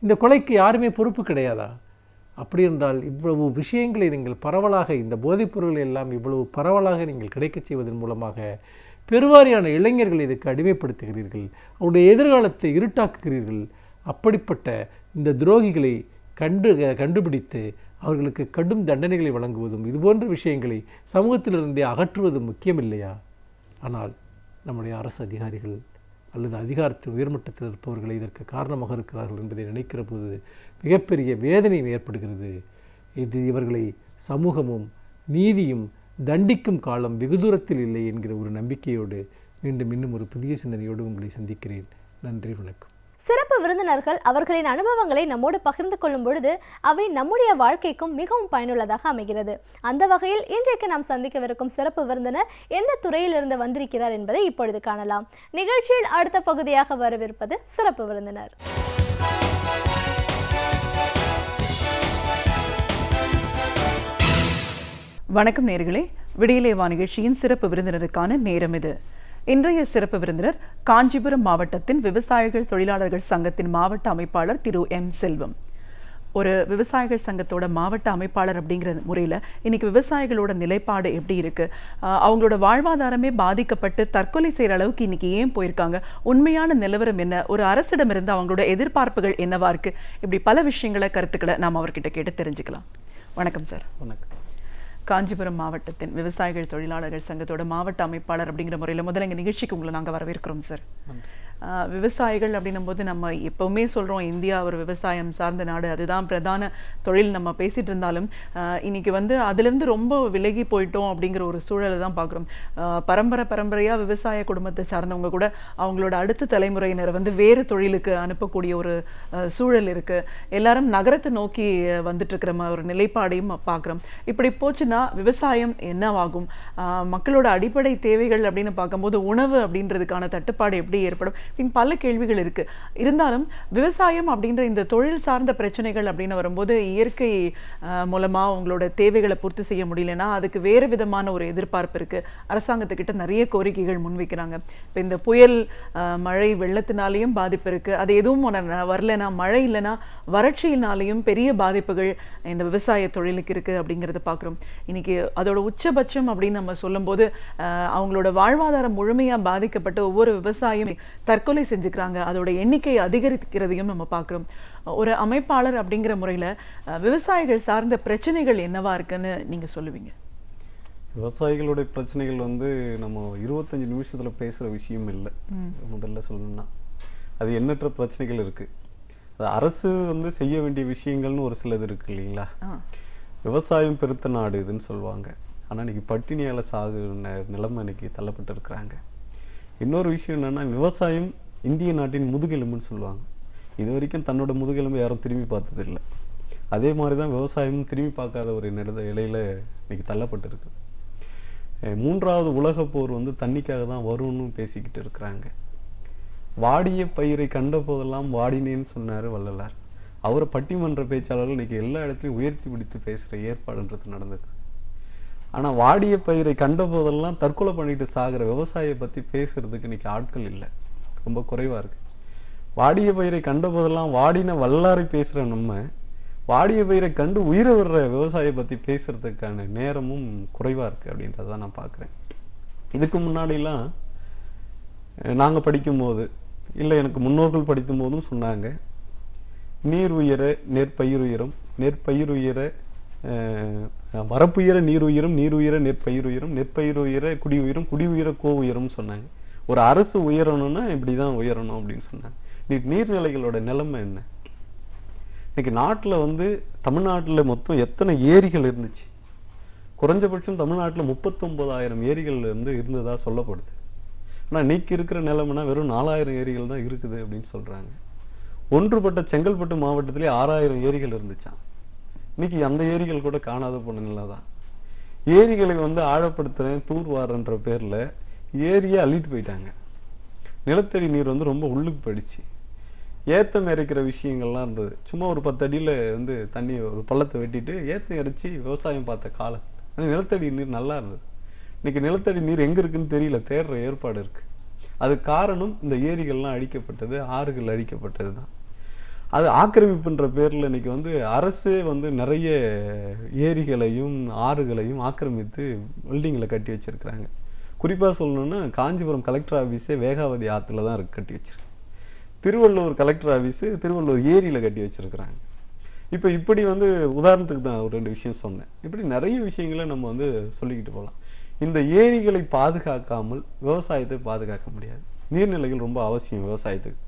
Speaker 3: இந்த கொலைக்கு யாருமே பொறுப்பு கிடையாதா? அப்படி என்றால் இவ்வளவு விஷயங்களை நீங்கள் பரவலாக, இந்த போதைப் பொருள்களை எல்லாம் இவ்வளவு பரவலாக நீங்கள் கிடைக்கச் செய்வதன் மூலமாக பெருவாரியான இளைஞர்கள் இதுக்கு அடிமைப்படுத்துகிறீர்கள், அவருடைய எதிர்காலத்தை இருட்டாக்குகிறீர்கள். அப்படிப்பட்ட இந்த துரோகிகளை கண்டுபிடித்து அவர்களுக்கு கடும் தண்டனைகளை வழங்குவதும் இதுபோன்ற விஷயங்களை சமூகத்திலிருந்தே அகற்றுவதும் முக்கியமில்லையா? ஆனால் நம்முடைய அரசு அதிகாரிகள் அல்லது அதிகாரத்தில் உயர்மட்டத்தில் இருப்பவர்களை இதற்கு காரணமாக இருக்கிறார்கள் என்பதை நினைக்கிற போது மிகப்பெரிய வேதனையும் ஏற்படுகிறது. இது இவர்களை சமூகமும் நீதியும் தண்டிக்கும் காலம் வெகு தூரத்தில் இல்லை என்கிற ஒரு நம்பிக்கையோடு மீண்டும் இன்னும் ஒரு புதிய சிந்தனையோடு உங்களை சந்திக்கிறேன். நன்றி, வணக்கம்.
Speaker 1: சிறப்பு விருந்தினர்கள் அவர்களின் அனுபவங்களை நம்மோடு பகிர்ந்து கொள்ளும் பொழுது அவை நம்முடைய வாழ்க்கைக்கும் மிகவும் பயனுள்ளதாக அமைகிறது. அந்த வகையில் இன்றைக்கு நாம் சந்திக்கவிருக்கும் சிறப்பு விருந்தினர் எந்த துறையிலிருந்து வந்திருக்கிறார் என்பதை இப்பொழுது காணலாம். நிகழ்ச்சியில் அடுத்த பகுதியாக வரவிருப்பது சிறப்பு விருந்தினர்.
Speaker 4: வணக்கம் நேயர்களே, விடியலே வா நிகழ்ச்சியின் சிறப்பு விருந்தினருக்கான நேரம் இது. இன்றைய சிறப்பு விருந்தினர் காஞ்சிபுரம் மாவட்டத்தின் விவசாயிகள் தொழிலாளர்கள் சங்கத்தின் மாவட்ட அமைப்பாளர் திரு எம் செல்வம். ஒரு விவசாயிகள் சங்கத்தோட மாவட்ட அமைப்பாளர் அப்படிங்கிற முறையில் இன்னைக்கு விவசாயிகளோட நிலைப்பாடு எப்படி இருக்கு, அவங்களோட வாழ்வாதாரமே பாதிக்கப்பட்டு தற்கொலை செய்கிற அளவுக்கு இன்னைக்கு ஏன் போயிருக்காங்க, உண்மையான நிலவரம் என்ன, ஒரு அரசிடமிருந்து அவங்களோட எதிர்பார்ப்புகள் என்னவா இருக்கு, இப்படி பல விஷயங்களை கருத்துக்களை நாம் அவர்கிட்ட கேட்டு தெரிஞ்சுக்கலாம். வணக்கம் சார்.
Speaker 3: வணக்கம்.
Speaker 4: காஞ்சிபுரம் மாவட்டத்தின் விவசாயிகள் தொழிலாளர்கள் சங்கத்தோட மாவட்ட அமைப்பாளர் அப்படிங்கிற முறையில் முதல்ல எங்கள் நிகழ்ச்சிக்கு உங்களை நாங்கள் வரவேற்கிறோம் சார். விவசாயிகள் அப்படின்னும் போது நம்ம எப்பவுமே சொல்கிறோம் இந்தியா ஒரு விவசாயம் சார்ந்த நாடு, அதுதான் பிரதான தொழில் நம்ம பேசிகிட்டு இருந்தாலும் இன்னைக்கு அதுலேருந்து ரொம்ப விலகி போயிட்டோம் அப்படிங்கிற ஒரு சூழலை தான் பார்க்குறோம். பரம்பரையாக விவசாய குடும்பத்தை சார்ந்தவங்க கூட அவங்களோட அடுத்த தலைமுறையினரை வேறு தொழிலுக்கு அனுப்பக்கூடிய ஒரு சூழல் இருக்குது. எல்லாரும் நகரத்தை நோக்கி வந்துட்டு இருக்கிற ஒரு நிலைப்பாடையும் பார்க்குறோம். இப்படி போச்சுன்னா விவசாயம் என்னவாகும், மக்களோட அடிப்படை தேவைகள் அப்படின்னு பார்க்கும்போது உணவு அப்படின்றதுக்கான தட்டுப்பாடு எப்படி ஏற்படும், அப்படின்னு பல கேள்விகள் இருக்கு. இருந்தாலும் விவசாயம் அப்படின்ற இந்த தொழில் சார்ந்த பிரச்சனைகள் அப்படின்னு வரும்போது இயற்கை மூலமா உங்களோட தேவைகளை பூர்த்தி செய்ய முடியலன்னா அதுக்கு வேறு விதமான ஒரு எதிர்பார்ப்பு இருக்கு. அரசாங்கத்துக்கிட்ட நிறைய கோரிக்கைகள் முன்வைக்கிறாங்க. இப்போ இந்த புயல் மழை வெள்ளத்தினாலேயும் பாதிப்பு இருக்கு. அது எதுவும் வரலனா, மழை இல்லைன்னா வறட்சியினாலேயும் பெரிய பாதிப்புகள் இந்த விவசாய தொழிலுக்கு இருக்கு அப்படிங்கிறத பார்க்குறோம். இன்னைக்கு அதோட உச்சபட்சம் அப்படின்னு நம்ம சொல்லும்போது அவங்களோட வாழ்வாதாரம் முழுமையா பாதிக்கப்பட்ட ஒவ்வொரு விவசாயியும் தற்கொலை செஞ்சுக்கிறாங்க. அதோட எண்ணிக்கை அதிகரிக்கிறதையும் நம்ம பார்க்குறோம். ஒரு அமைப்பாளர் அப்படிங்கிற முறையில விவசாயிகள் சார்ந்த பிரச்சனைகள் என்னவா இருக்குன்னு நீங்க சொல்லுவீங்க?
Speaker 5: விவசாயிகளுடைய பிரச்சனைகள் வந்து நம்ம 25 நிமிஷத்துல பேசுற விஷயம் இல்லை. முதல்ல சொல்லணும்னா அது எண்ணற்ற பிரச்சனைகள் இருக்கு. அது அரசு வந்து செய்ய வேண்டிய விஷயங்கள்னு ஒரு சிலது இருக்கு இல்லைங்களா? விவசாயம் பெருத்த நாடு இதுன்னு சொல்லுவாங்க. ஆனா இன்னைக்கு பட்டினியால சாகு நிலைமை இன்னைக்கு தள்ளப்பட்டு இருக்கிறாங்க. இன்னொரு விஷயம் என்னன்னா, விவசாயம் இந்திய நாட்டின் முதுகெலும்புன்னு சொல்லுவாங்க. இது வரைக்கும் தன்னோட முதுகெலும்பு யாரும் திரும்பி பார்த்ததில்லை. அதே மாதிரி தான் விவசாயம் திரும்பி பார்க்காத ஒரு இலையில இன்னைக்கு தள்ளப்பட்டு இருக்கு. 3வது உலக போர் வந்து தண்ணிக்காக தான் வரும்னு பேசிக்கிட்டு இருக்கிறாங்க. வாடிய பயிரை கண்ட போதெல்லாம் வாடினேன்னு சொன்னார் வள்ளலார். அவரை பட்டிமன்ற பேச்சாளர்கள் இன்னைக்கு எல்லா இடத்துலையும் உயர்த்தி பிடித்து பேசுகிற ஏற்பாடுன்றது நடந்தது. ஆனால் வாடிய பயிரை கண்ட போதெல்லாம் தற்கொலை பண்ணிட்டு சாகிற விவசாயியை பற்றி பேசுறதுக்கு இன்னைக்கு ஆட்கள் இல்லை, ரொம்ப குறைவாக இருக்கு. வாடிய பயிரை கண்ட போதெல்லாம் வாடின வல்லாரை பேசுகிற நம்ம வாடிய பயிரை கண்டு உயிரை விடுற விவசாயியை பற்றி பேசுறதுக்கான நேரமும் குறைவாக இருக்குது அப்படின்றத நான் பார்க்குறேன். இதுக்கு முன்னாடிலாம் நாங்கள் படிக்கும்போது இல்லை எனக்கு முன்னோர்கள் படிக்கும் போதும் சொன்னாங்க, நீர் உயர நெற்பயிர் உயரும், நெற்பயிர் உயர வரப்புயர நீர் உயரும், நீர் உயர நெற்பயிர் உயரும், நெற்பயிர் உயர குடி உயரும், குடி உயர கோ உயரும்னு சொன்னாங்க. ஒரு அரசு உயரணும்னா இப்படி தான் உயரணும் அப்படின்னு சொன்னாங்க. நீர்நிலைகளோட நிலைமை என்ன? இன்னைக்கு நாட்டில் வந்து தமிழ்நாட்டில் மொத்தம் எத்தனை ஏரிகள் இருந்துச்சு? குறைஞ்சபட்சம் தமிழ்நாட்டில் 39,000 ஏரிகள் வந்து இருந்ததா சொல்லப்படுது. ஆனால் இன்னைக்கு இருக்கிற நிலைமைனா வெறும் 4,000 ஏரிகள் தான் இருக்குது அப்படின்னு சொல்கிறாங்க. ஒன்றுபட்ட செங்கல்பட்டு மாவட்டத்திலே 6,000 ஏரிகள் இருந்துச்சான். இன்னைக்கு அந்த ஏரிகள் கூட காணாத போன நிலை தான். ஏரிகளை வந்து ஆழப்படுத்துறேன் தூர்வாரன்ற பேரில் ஏரியை அள்ளிட்டு போயிட்டாங்க. நிலத்தடி நீர் வந்து ரொம்ப உள்ளுக்கு போயிடுச்சு. ஏத்தம் இறைக்கிற விஷயங்கள்லாம் இருந்தது. சும்மா ஒரு 10 அடியில் வந்து தண்ணி ஒரு பள்ளத்தை வெட்டிட்டு ஏத்தம் இறைச்சி விவசாயம் பார்த்த காலம். ஆனால் நிலத்தடி நீர் நல்லா இருந்தது. இன்னைக்கு நிலத்தடி நீர் எங்கே இருக்குன்னு தெரியல, தேடுற ஏற்பாடு இருக்கு. அது காரணம் இந்த ஏரிகள்லாம் அழிக்கப்பட்டது, ஆறுகள் அழிக்கப்பட்டது தான். அது ஆக்கிரமிப்புன்ற பேரில் இன்னைக்கு வந்து அரசே வந்து நிறைய ஏரிகளையும் ஆறுகளையும் ஆக்கிரமித்து பில்டிங்கில் கட்டி வச்சிருக்கிறாங்க. குறிப்பாக சொல்லணும்னா காஞ்சிபுரம் கலெக்டர் ஆஃபீஸே வேகாவதி ஆற்றுல தான் இருக்கு, கட்டி வச்சிருக்கு. திருவள்ளூர் கலெக்டர் ஆஃபீஸு திருவள்ளூர் ஏரியில் கட்டி வச்சிருக்கிறாங்க. இப்போ இப்படி வந்து உதாரணத்துக்கு தான் ஒரு 2 விஷயம் சொன்னேன். இப்படி நிறைய விஷயங்களை நம்ம வந்து சொல்லிக்கிட்டு போகலாம். இந்த ஏரிகளை பாதுகாக்காமல் விவசாயத்தை பாதுகாக்க முடியாது. நீர்நிலைகள் ரொம்ப அவசியம் விவசாயத்துக்கு.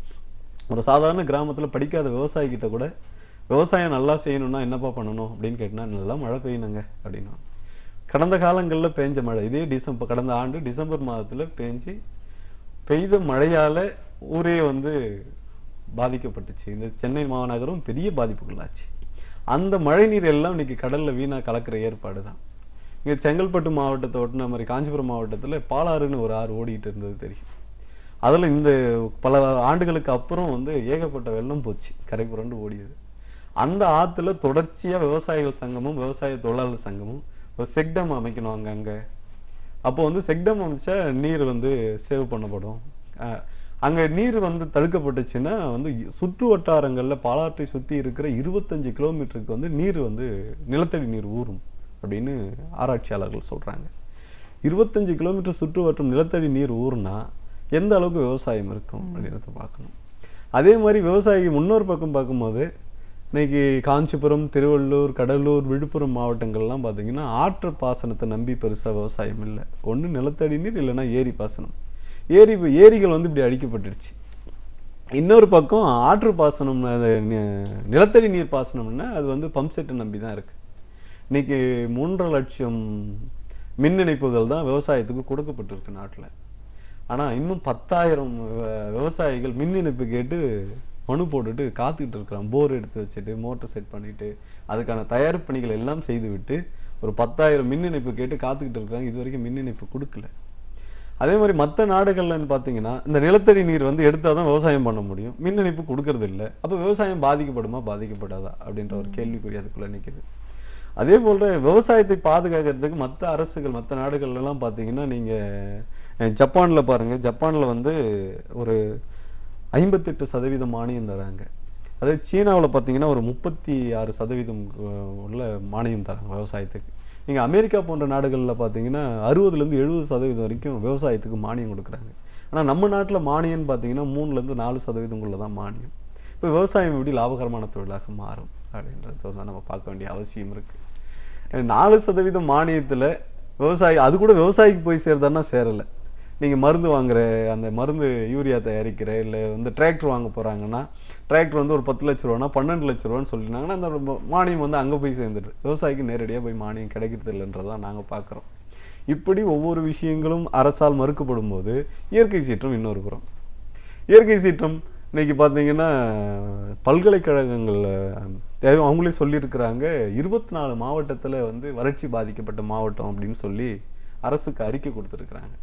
Speaker 5: ஒரு சாதாரண கிராமத்தில் படிக்காத விவசாயிக்கிட்ட கூட விவசாயம் நல்லா செய்யணும்னா என்னப்பா பண்ணணும் அப்படின்னு கேட்டினா, நல்லா மழை பெய்யணுங்க அப்படின்னா. கடந்த காலங்களில் பெஞ்ச மழை, இதே கடந்த ஆண்டு டிசம்பர் மாதத்தில் பெய்த மழையால் ஊரே வந்து பாதிக்கப்பட்டுச்சு. இந்த சென்னை மாநகரம் பெரிய பாதிப்புகளாச்சு. அந்த மழை நீர் எல்லாம் இன்னைக்கு கடலில் வீணாக கலக்கிற ஏற்பாடு தான். இங்கே செங்கல்பட்டு மாவட்டத்தை ஒட்டின மாதிரி காஞ்சிபுரம் மாவட்டத்தில் பாலாறுன்னு ஒரு ஆறு ஓடிக்கிட்டு இருந்தது தெரியும். அதில் இந்த பல ஆண்டுகளுக்கு அப்புறம் வந்து ஏகப்பட்ட வெள்ளம் போச்சு, கரை புரண்டு ஓடியது. அந்த ஆற்றுல தொடர்ச்சியாக விவசாயிகள் சங்கமும் விவசாய தொழிலாளர் சங்கமும் ஒரு செக்டம் அமைக்கணும் அங்கங்கே. அப்போ வந்து செக்டம் அமைச்சா நீர் வந்து சேவ் பண்ணப்படும். அங்கே நீர் வந்து தடுக்கப்பட்டுச்சுன்னா வந்து சுற்று வட்டாரங்களில் பாலாற்றை சுற்றி இருக்கிற 25 கிலோமீட்டருக்கு வந்து நீர் வந்து நிலத்தடி நீர் ஊறும் அப்படின்னு ஆராய்ச்சியாளர்கள் சொல்கிறாங்க. 25 கிலோமீட்டர் சுற்று வட்டம் நிலத்தடி நீர் ஊறுனா எந்த அளவுக்கு விவசாயம் இருக்கும் அப்படின்றத பார்க்கணும். அதே மாதிரி விவசாயிக்கு முன்னொரு பக்கம் பார்க்கும்போது இன்னைக்கு காஞ்சிபுரம், திருவள்ளூர், கடலூர், விழுப்புரம் மாவட்டங்கள்லாம் பார்த்தீங்கன்னா ஆற்று பாசனத்தை நம்பி பெருசாக விவசாயம் இல்லை. ஒன்று நிலத்தடி நீர், இல்லைன்னா ஏரி பாசனம். ஏரிகள் வந்து இப்படி அழிக்கப்பட்டுடுச்சு. இன்னொரு பக்கம் ஆற்று பாசனம், நிலத்தடி நீர் பாசனம்னா அது வந்து பம்ப் செட்டை நம்பி தான் இருக்குது. இன்னைக்கு 3.5 லட்சம் மின் இணைப்புகள் தான் விவசாயத்துக்கு கொடுக்கப்பட்டிருக்கு நாட்டில். ஆனால் இன்னும் 10,000 விவசாயிகள் மின் இணைப்பு கேட்டு மனு போட்டுட்டு காத்துக்கிட்டு இருக்கிறான். போர் எடுத்து வச்சுட்டு மோட்டர் செட் பண்ணிட்டு அதுக்கான தயாரிப்பு பணிகள் எல்லாம் செய்து விட்டு ஒரு 10,000 மின் இணைப்பு கேட்டு காத்துக்கிட்டு இருக்கிறாங்க. இது வரைக்கும் மின் இணைப்பு கொடுக்கல. அதே மாதிரி மற்ற நாடுகள்லன்னு பார்த்தீங்கன்னா இந்த நிலத்தடி நீர் வந்து எடுத்தால் தான் விவசாயம் பண்ண முடியும், மின் இணைப்பு கொடுக்கறது இல்லை. அப்போ விவசாயம் பாதிக்கப்படுமா பாதிக்கப்படாதா அப்படின்ற ஒரு கேள்விக்குறி அதுக்குள்ளே நிற்குது. அதே போல் விவசாயத்தை பாதுகாக்கிறதுக்கு மற்ற அரசுகள் மற்ற நாடுகள்லாம் பார்த்தீங்கன்னா நீங்கள் ஜப்பானில் பாருங்கள், ஜப்பானில் வந்து ஒரு 58% மானியம் தராங்க. அதே சீனாவில் பார்த்தீங்கன்னா ஒரு 36% உள்ள மானியம் தராங்க விவசாயத்துக்கு. நீங்கள் அமெரிக்கா போன்ற நாடுகளில் பார்த்தீங்கன்னா 60-70% வரைக்கும் விவசாயத்துக்கு மானியம் கொடுக்குறாங்க. ஆனால் நம்ம நாட்டில் மானியம்னு பார்த்தீங்கன்னா 3-4% தான் மானியம். இப்போ விவசாயம் எப்படி லாபகரமான தொழிலாக மாறும் அப்படின்றது தான் நம்ம பார்க்க வேண்டிய அவசியம் இருக்குது. 4% மானியத்தில் விவசாயி அது கூட விவசாயிக்கு போய் சேருதான்னா சேரலை. நீங்கள் மருந்து வாங்குற அந்த மருந்து யூரியா தயாரிக்கிற இல்லை வந்து டிராக்டர் வாங்க போகிறாங்கன்னா டிராக்டர் வந்து ஒரு 10 லட்ச ரூபானா 12 லட்ச ரூபான்னு சொல்லிட்டாங்கன்னா அந்த மானியம் வந்து அங்கே போய் சேர்ந்துடுது. விவசாயிக்கு நேரடியாக போய் மானியம் கிடைக்கிறது இல்லைன்றதான் நாங்கள் பார்க்குறோம். இப்படி ஒவ்வொரு விஷயங்களும் அரசால் மறுக்கப்படும் போது இயற்கை சீற்றம் இன்னொரு புறம். இயற்கை சீற்றம் இன்னைக்கு பார்த்தீங்கன்னா பல்கலைக்கழகங்களில் அவங்களே சொல்லியிருக்கிறாங்க 24 மாவட்டத்தில் வந்து வறட்சி பாதிக்கப்பட்ட மாவட்டம் அப்படின்னு சொல்லி அரசுக்கு அறிக்கை கொடுத்துருக்குறாங்க.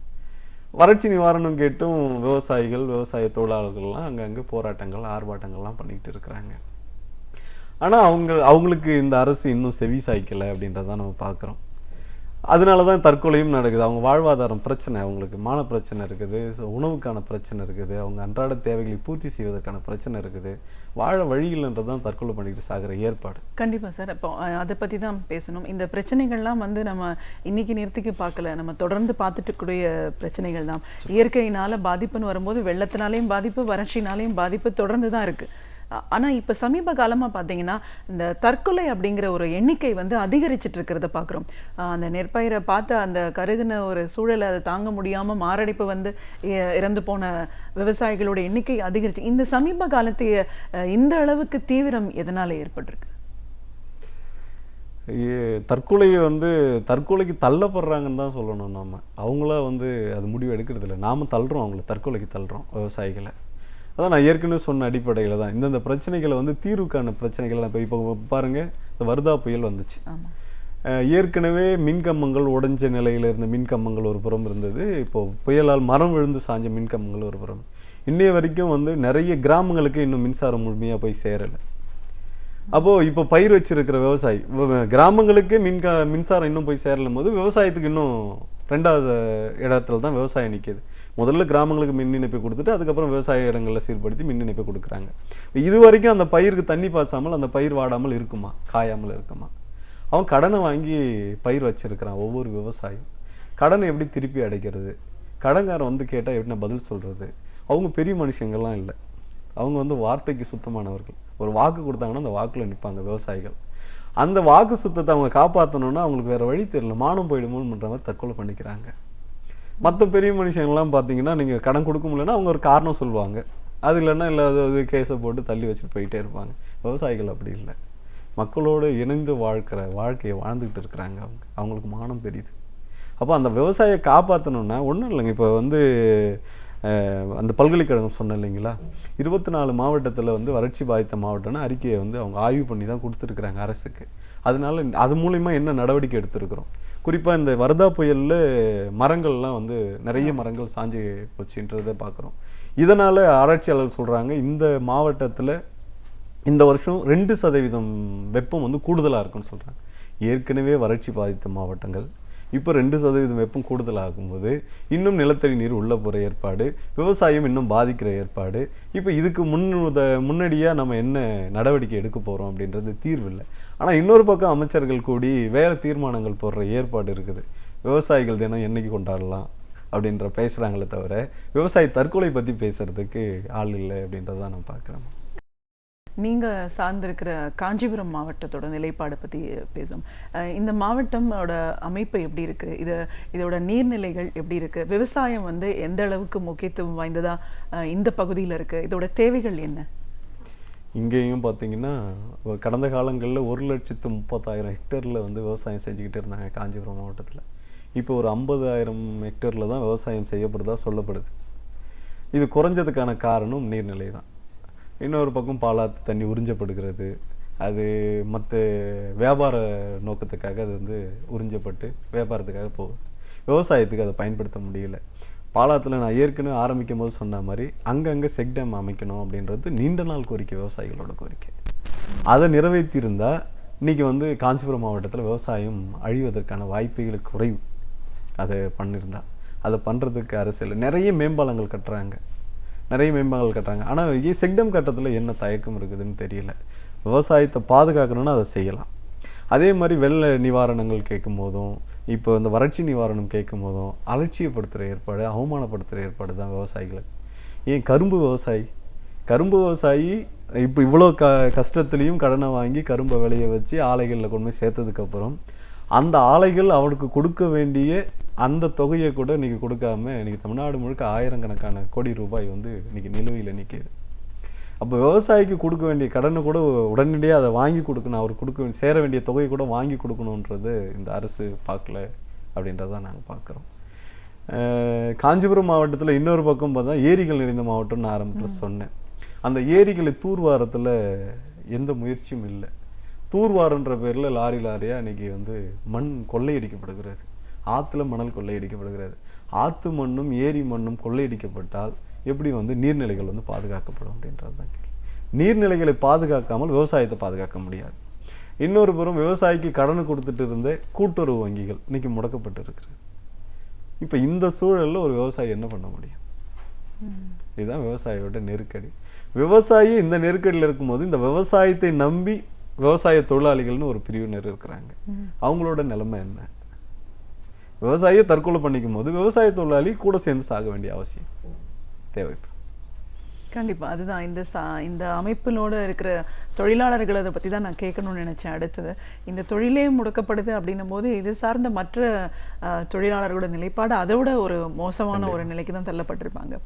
Speaker 5: வறட்சி நிவாரணம் கேட்டும் விவசாயிகள் விவசாய தொழிலாளர்கள்லாம் அங்கங்கே போராட்டங்கள் ஆர்ப்பாட்டங்கள்லாம் பண்ணிக்கிட்டு இருக்கிறாங்க. ஆனால் அவங்களுக்கு இந்த அரசு இன்னும் செவி சாய்க்கலை அப்படின்றதான் நம்ம பார்க்குறோம். அதனால தான் தற்கொலையும் நடக்குது. அவங்க வாழ்வாதாரம் பிரச்சனை, அவங்களுக்கு மான பிரச்சனை இருக்குது, உணவுக்கான பிரச்சனை இருக்குது, அவங்க அன்றாட தேவைகளை பூர்த்தி செய்வதற்கான பிரச்சனை இருக்குது, வாழ வழியில்ன்றது தான் தற்கொலை பண்ணிக்கிட்டு சாகிற ஏற்பாடு.
Speaker 4: கண்டிப்பாக சார். இப்போ அதை பற்றி தான் பேசணும். இந்த பிரச்சனைகள்லாம் வந்து நம்ம இன்னைக்கு நேரத்துக்கு பார்க்கல, நம்ம தொடர்ந்து பார்த்துட்டு கூடிய பிரச்சனைகள் தான். இயற்கையினால பாதிப்புன்னு வரும்போது வெள்ளத்தினாலேயும் பாதிப்பு, வறட்சினாலேயும் பாதிப்பு தொடர்ந்து தான் இருக்குது. ஆனால் இப்போ சமீப காலமாக பார்த்தீங்கன்னா இந்த தற்கொலை அப்படிங்கிற ஒரு எண்ணிக்கை வந்து அதிகரிச்சுட்டு இருக்கிறத பார்க்குறோம். அந்த நெற்பயிரை பார்த்து அந்த கருகின ஒரு சூழலை அதை தாங்க முடியாமல் மாரடைப்பு வந்து இறந்து போன விவசாயிகளோட எண்ணிக்கை அதிகரிச்சு. இந்த சமீப காலத்து இந்த அளவுக்கு தீவிரம் எதனால் ஏற்பட்டிருக்கு?
Speaker 5: தற்கொலையை வந்து தற்கொலைக்கு தள்ளப்படுறாங்கன்னு தான் சொல்லணும். நம்ம அவங்களா வந்து அது முடிவு எடுக்கிறது இல்லை, நாம் தள்ளுறோம், அவங்கள தற்கொலைக்கு தள்ளுறோம் விவசாயிகளை. அதான் நான் ஏற்கனவே சொன்ன அடிப்படையில் தான் இந்தந்த பிரச்சனைகளை வந்து தீர்வுக்கான பிரச்சனைகள். இப்போ பாருங்கள், இந்த வர்தா புயல் வந்துச்சு. ஏற்கனவே மின்கம்பங்கள் உடைஞ்ச நிலையில் இருந்த மின்கம்பங்கள் ஒரு புறம் இருந்தது. இப்போது புயலால் மரம் விழுந்து சாஞ்ச மின்கம்பங்கள் ஒரு புறம். இன்னைய வரைக்கும் வந்து நிறைய கிராமங்களுக்கு இன்னும் மின்சாரம் முழுமையாக போய் சேரலை. அப்போது இப்போ பயிர் வச்சிருக்கிற விவசாயி கிராமங்களுக்கு மின்சாரம் இன்னும் போய் சேரலும் போது விவசாயத்துக்கு இன்னும் 2வது இடத்துல தான் விவசாயம் நிற்கிது. முதல்ல கிராமங்களுக்கு மின் இணைப்பை கொடுத்துட்டு அதுக்கப்புறம் விவசாய இடங்களில் சீர்படுத்தி மின் இணைப்பை கொடுக்குறாங்க. இது வரைக்கும் அந்த பயிருக்கு தண்ணி பாய்ச்சாமல் அந்த பயிர் வாடாமல் இருக்குமா, காயாமல் இருக்குமா? அவன் கடனை வாங்கி பயிர் வச்சிருக்கிறான். ஒவ்வொரு விவசாயம் கடனை எப்படி திருப்பி அடைக்கிறது? கடன்காரன் வந்து கேட்டால் எப்படி பதில் சொல்கிறது? அவங்க பெரிய மனுஷங்கள்லாம் இல்லை, அவங்க வந்து வார்த்தைக்கு சுத்தமானவர்கள். ஒரு வாக்கு கொடுத்தாங்கன்னா அந்த வாக்கில் நிற்பாங்க விவசாயிகள். அந்த வாக்கு சுத்தத்தை அவங்க காப்பாற்றணும்னா அவங்களுக்கு வேறு வழி தெரியல, மானம் போயிடுமோன்ற மாதிரி தற்கொலை பண்ணிக்கிறாங்க. மற்ற பெரிய மனுஷங்கள்லாம் பார்த்தீங்கன்னா நீங்கள் கடன் கொடுக்க முடியலன்னா அவங்க ஒரு காரணம் சொல்லுவாங்க, அது இல்லைன்னா இல்லை அது கேஸை போட்டு தள்ளி வச்சுட்டு போயிட்டே இருப்பாங்க. விவசாயிகள் அப்படி இல்லை, மக்களோடு இணைந்து வாழ்க்கையை வாழ்ந்துக்கிட்டு இருக்கிறாங்க. அவங்களுக்கு மானம் பெரியுது. அப்போ அந்த விவசாயியை காப்பாற்றணுன்னா ஒன்றும் இல்லைங்க. இப்போ வந்து அந்த பல்கலைக்கழகம் சொன்னேன் இல்லைங்களா, 24 மாவட்டத்தில் வந்து வறட்சி பாதித்த மாவட்டம்னு அறிக்கையை வந்து அவங்க ஆய்வு பண்ணி தான் கொடுத்துருக்குறாங்க அரசுக்கு. அதனால அது மூலிமா என்ன நடவடிக்கை எடுத்திருக்கிறோம்? குறிப்பாக இந்த வர்தா புயலில் மரங்கள்லாம் வந்து நிறைய மரங்கள் சாஞ்சு போச்சுன்றதை பார்க்குறோம். இதனால் ஆராய்ச்சியாளர்கள் சொல்கிறாங்க இந்த மாவட்டத்தில் இந்த வருஷம் 2% வெப்பம் வந்து கூடுதலாக இருக்குன்னு சொல்கிறாங்க. ஏற்கனவே வறட்சி பாதித்த மாவட்டங்கள் இப்போ 2% வெப்பம் கூடுதலாகும்போது இன்னும் நிலத்தடி நீர் உள்ளே போகிற ஏற்பாடு, விவசாயம் இன்னும் பாதிக்கிற ஏற்பாடு. இப்போ இதுக்கு முன்னாடியாக நம்ம என்ன நடவடிக்கை எடுக்க போகிறோம் அப்படின்றது தீர்வு இல்லை. ஆனால் இன்னொரு பக்கம் அமைச்சர்கள் கூடி வேறு தீர்மானங்கள் போடுற ஏற்பாடு இருக்குது. விவசாயிகள் தினம் என்னைக்கு கொண்டாடலாம் அப்படின்ற பேசுகிறாங்களே தவிர விவசாய தற்கொலை பற்றி பேசுகிறதுக்கு ஆள் இல்லை அப்படின்றதான் நான் பார்க்குறேன்.
Speaker 4: நீங்கள் சார்ந்திருக்கிற காஞ்சிபுரம் மாவட்டத்தோட நிலைப்பாடை பற்றி பேசும். இந்த மாவட்டமோட அமைப்பு எப்படி இருக்குது? இதோட நீர்நிலைகள் எப்படி இருக்குது? விவசாயம் வந்து எந்த அளவுக்கு முக்கியத்துவம் வாய்ந்ததாக இந்த பகுதியில் இருக்குது? இதோட தேவைகள் என்ன?
Speaker 5: இங்கேயும் பார்த்தீங்கன்னா கடந்த காலங்களில் 1,30,000 ஹெக்டேரில் வந்து விவசாயம் செஞ்சுக்கிட்டு இருந்தாங்க காஞ்சிபுரம் மாவட்டத்தில். இப்போ ஒரு 50,000 ஹெக்டேரில் தான் விவசாயம் செய்யப்படுறதா சொல்லப்படுது. இது குறைஞ்சதுக்கான காரணம் நீர்நிலை தான். இன்னொரு பக்கம் பாலாத்து தண்ணி உறிஞ்சப்படுகிறது, அது மற்ற வியாபார நோக்கத்துக்காக அது வந்து உறிஞ்சப்பட்டு வியாபாரத்துக்காக போகுது. விவசாயத்துக்கு அதை பயன்படுத்த முடியல. பாலாத்தில் நான் ஏற்கனவே ஆரம்பிக்கும் போது சொன்ன மாதிரி அங்கங்கே செக் டேம் அமைக்கணும் அப்படின்றது நீண்ட நாள் கோரிக்கை, விவசாயிகளோட கோரிக்கை. அதை நிறைவேற்றியிருந்தால் இன்றைக்கி வந்து காஞ்சிபுரம் மாவட்டத்தில் விவசாயம் அழிவதற்கான வாய்ப்புகள் குறைவு. அதை பண்ணியிருந்தா, அதை பண்ணுறதுக்கு அரசியல் நிறைய மேம்பாலங்கள் கட்டுறாங்க, ஆனால் செக் டேம் கட்டத்தில் என்ன தயக்கம் இருக்குதுன்னு தெரியல. விவசாயத்தை பாதுகாக்கணும்னா அதை செய்யலாம். அதே மாதிரி வெள்ள நிவாரணங்கள் கேட்கும் போதும், இப்போ இந்த வறட்சி நிவாரணம் கேட்கும் போதும் அலட்சியப்படுத்துகிற ஏற்பாடு, அவமானப்படுத்துகிற ஏற்பாடு தான் விவசாயிகளுக்கு. ஏன் கரும்பு விவசாயி இப்போ இவ்வளோ கஷ்டத்துலேயும் கடனை வாங்கி கரும்பை விளைய வச்சு ஆலைகளில் கொண்டு போய் சேர்த்ததுக்கப்புறம் அந்த ஆலைகள் அவனுக்கு கொடுக்க வேண்டிய அந்த தொகையை கூட இன்றைக்கி கொடுக்காம இன்றைக்கி தமிழ்நாடு முழுக்க ஆயிரக்கணக்கான கோடி ரூபாய் வந்து இன்றைக்கி நிலுவையில் நிற்கிது. அப்போ விவசாயிக்கு கொடுக்க வேண்டிய கடனை கூட உடனடியாக அதை வாங்கி கொடுக்கணும், அவர் சேர வேண்டிய தொகையை கூட வாங்கி கொடுக்கணுன்றது இந்த அரசு பார்க்கல அப்படின்றத நாங்கள் பார்க்குறோம். காஞ்சிபுரம் மாவட்டத்தில் இன்னொரு பக்கம் பார்த்தா ஏரிகள் நிறைந்த மாவட்டம்னு நான் ஆரம்பத்தில் சொன்னேன். அந்த ஏரிகளை தூர்வாரத்தில் எந்த முயற்சியும் இல்லை. தூர்வாரன்ற பேரில் லாரியாக இன்றைக்கி வந்து மண் கொள்ளையடிக்கப்படுகிறது, ஆற்றுல மணல் கொள்ளையடிக்கப்படுகிறது. ஆற்று மண்ணும் ஏரி மண்ணும் கொள்ளையடிக்கப்பட்டால் எப்படி வந்து நீர்நிலைகள் வந்து பாதுகாக்கப்படும் அப்படின்றது தான் கேள்வி. நீர்நிலைகளை பாதுகாக்காமல் விவசாயத்தை பாதுகாக்க முடியாது. இன்னொரு புறம் விவசாயிக்கு கடன் கொடுத்துட்டு இருந்த கூட்டுறவு வங்கிகள் இன்னைக்கு முடக்கப்பட்டு இருக்கிறது. இப்போ இந்த சூழலில் ஒரு விவசாயி என்ன பண்ண முடியும்? இதுதான் விவசாயியோட நெருக்கடி. விவசாயி இந்த நெருக்கடியில் இருக்கும்போது இந்த விவசாயத்தை நம்பி விவசாய தொழிலாளிகள்னு ஒரு பிரிவினர் இருக்கிறாங்க. அவங்களோட நிலைமை என்ன? விவசாயியை தற்கொலை பண்ணிக்கும் போது விவசாய தொழிலாளி கூட சேர்ந்து சாக வேண்டிய அவசியம் தேவை.
Speaker 4: கண்டிப்பா அதுதான் இந்த அமைப்பினோட இருக்கிற தொழிலாளர்கள் அதை பற்றி தான் நான் கேட்கணும்னு நினைச்சேன். அடுத்தது இந்த தொழிலே முடக்கப்படுது அப்படின்னும் போது இது சார்ந்த மற்ற தொழிலாளர்களோட நிலைப்பாடு அதை விட ஒரு மோசமான ஒரு நிலைக்கு தான் தள்ளப்பட்டிருப்பாங்க.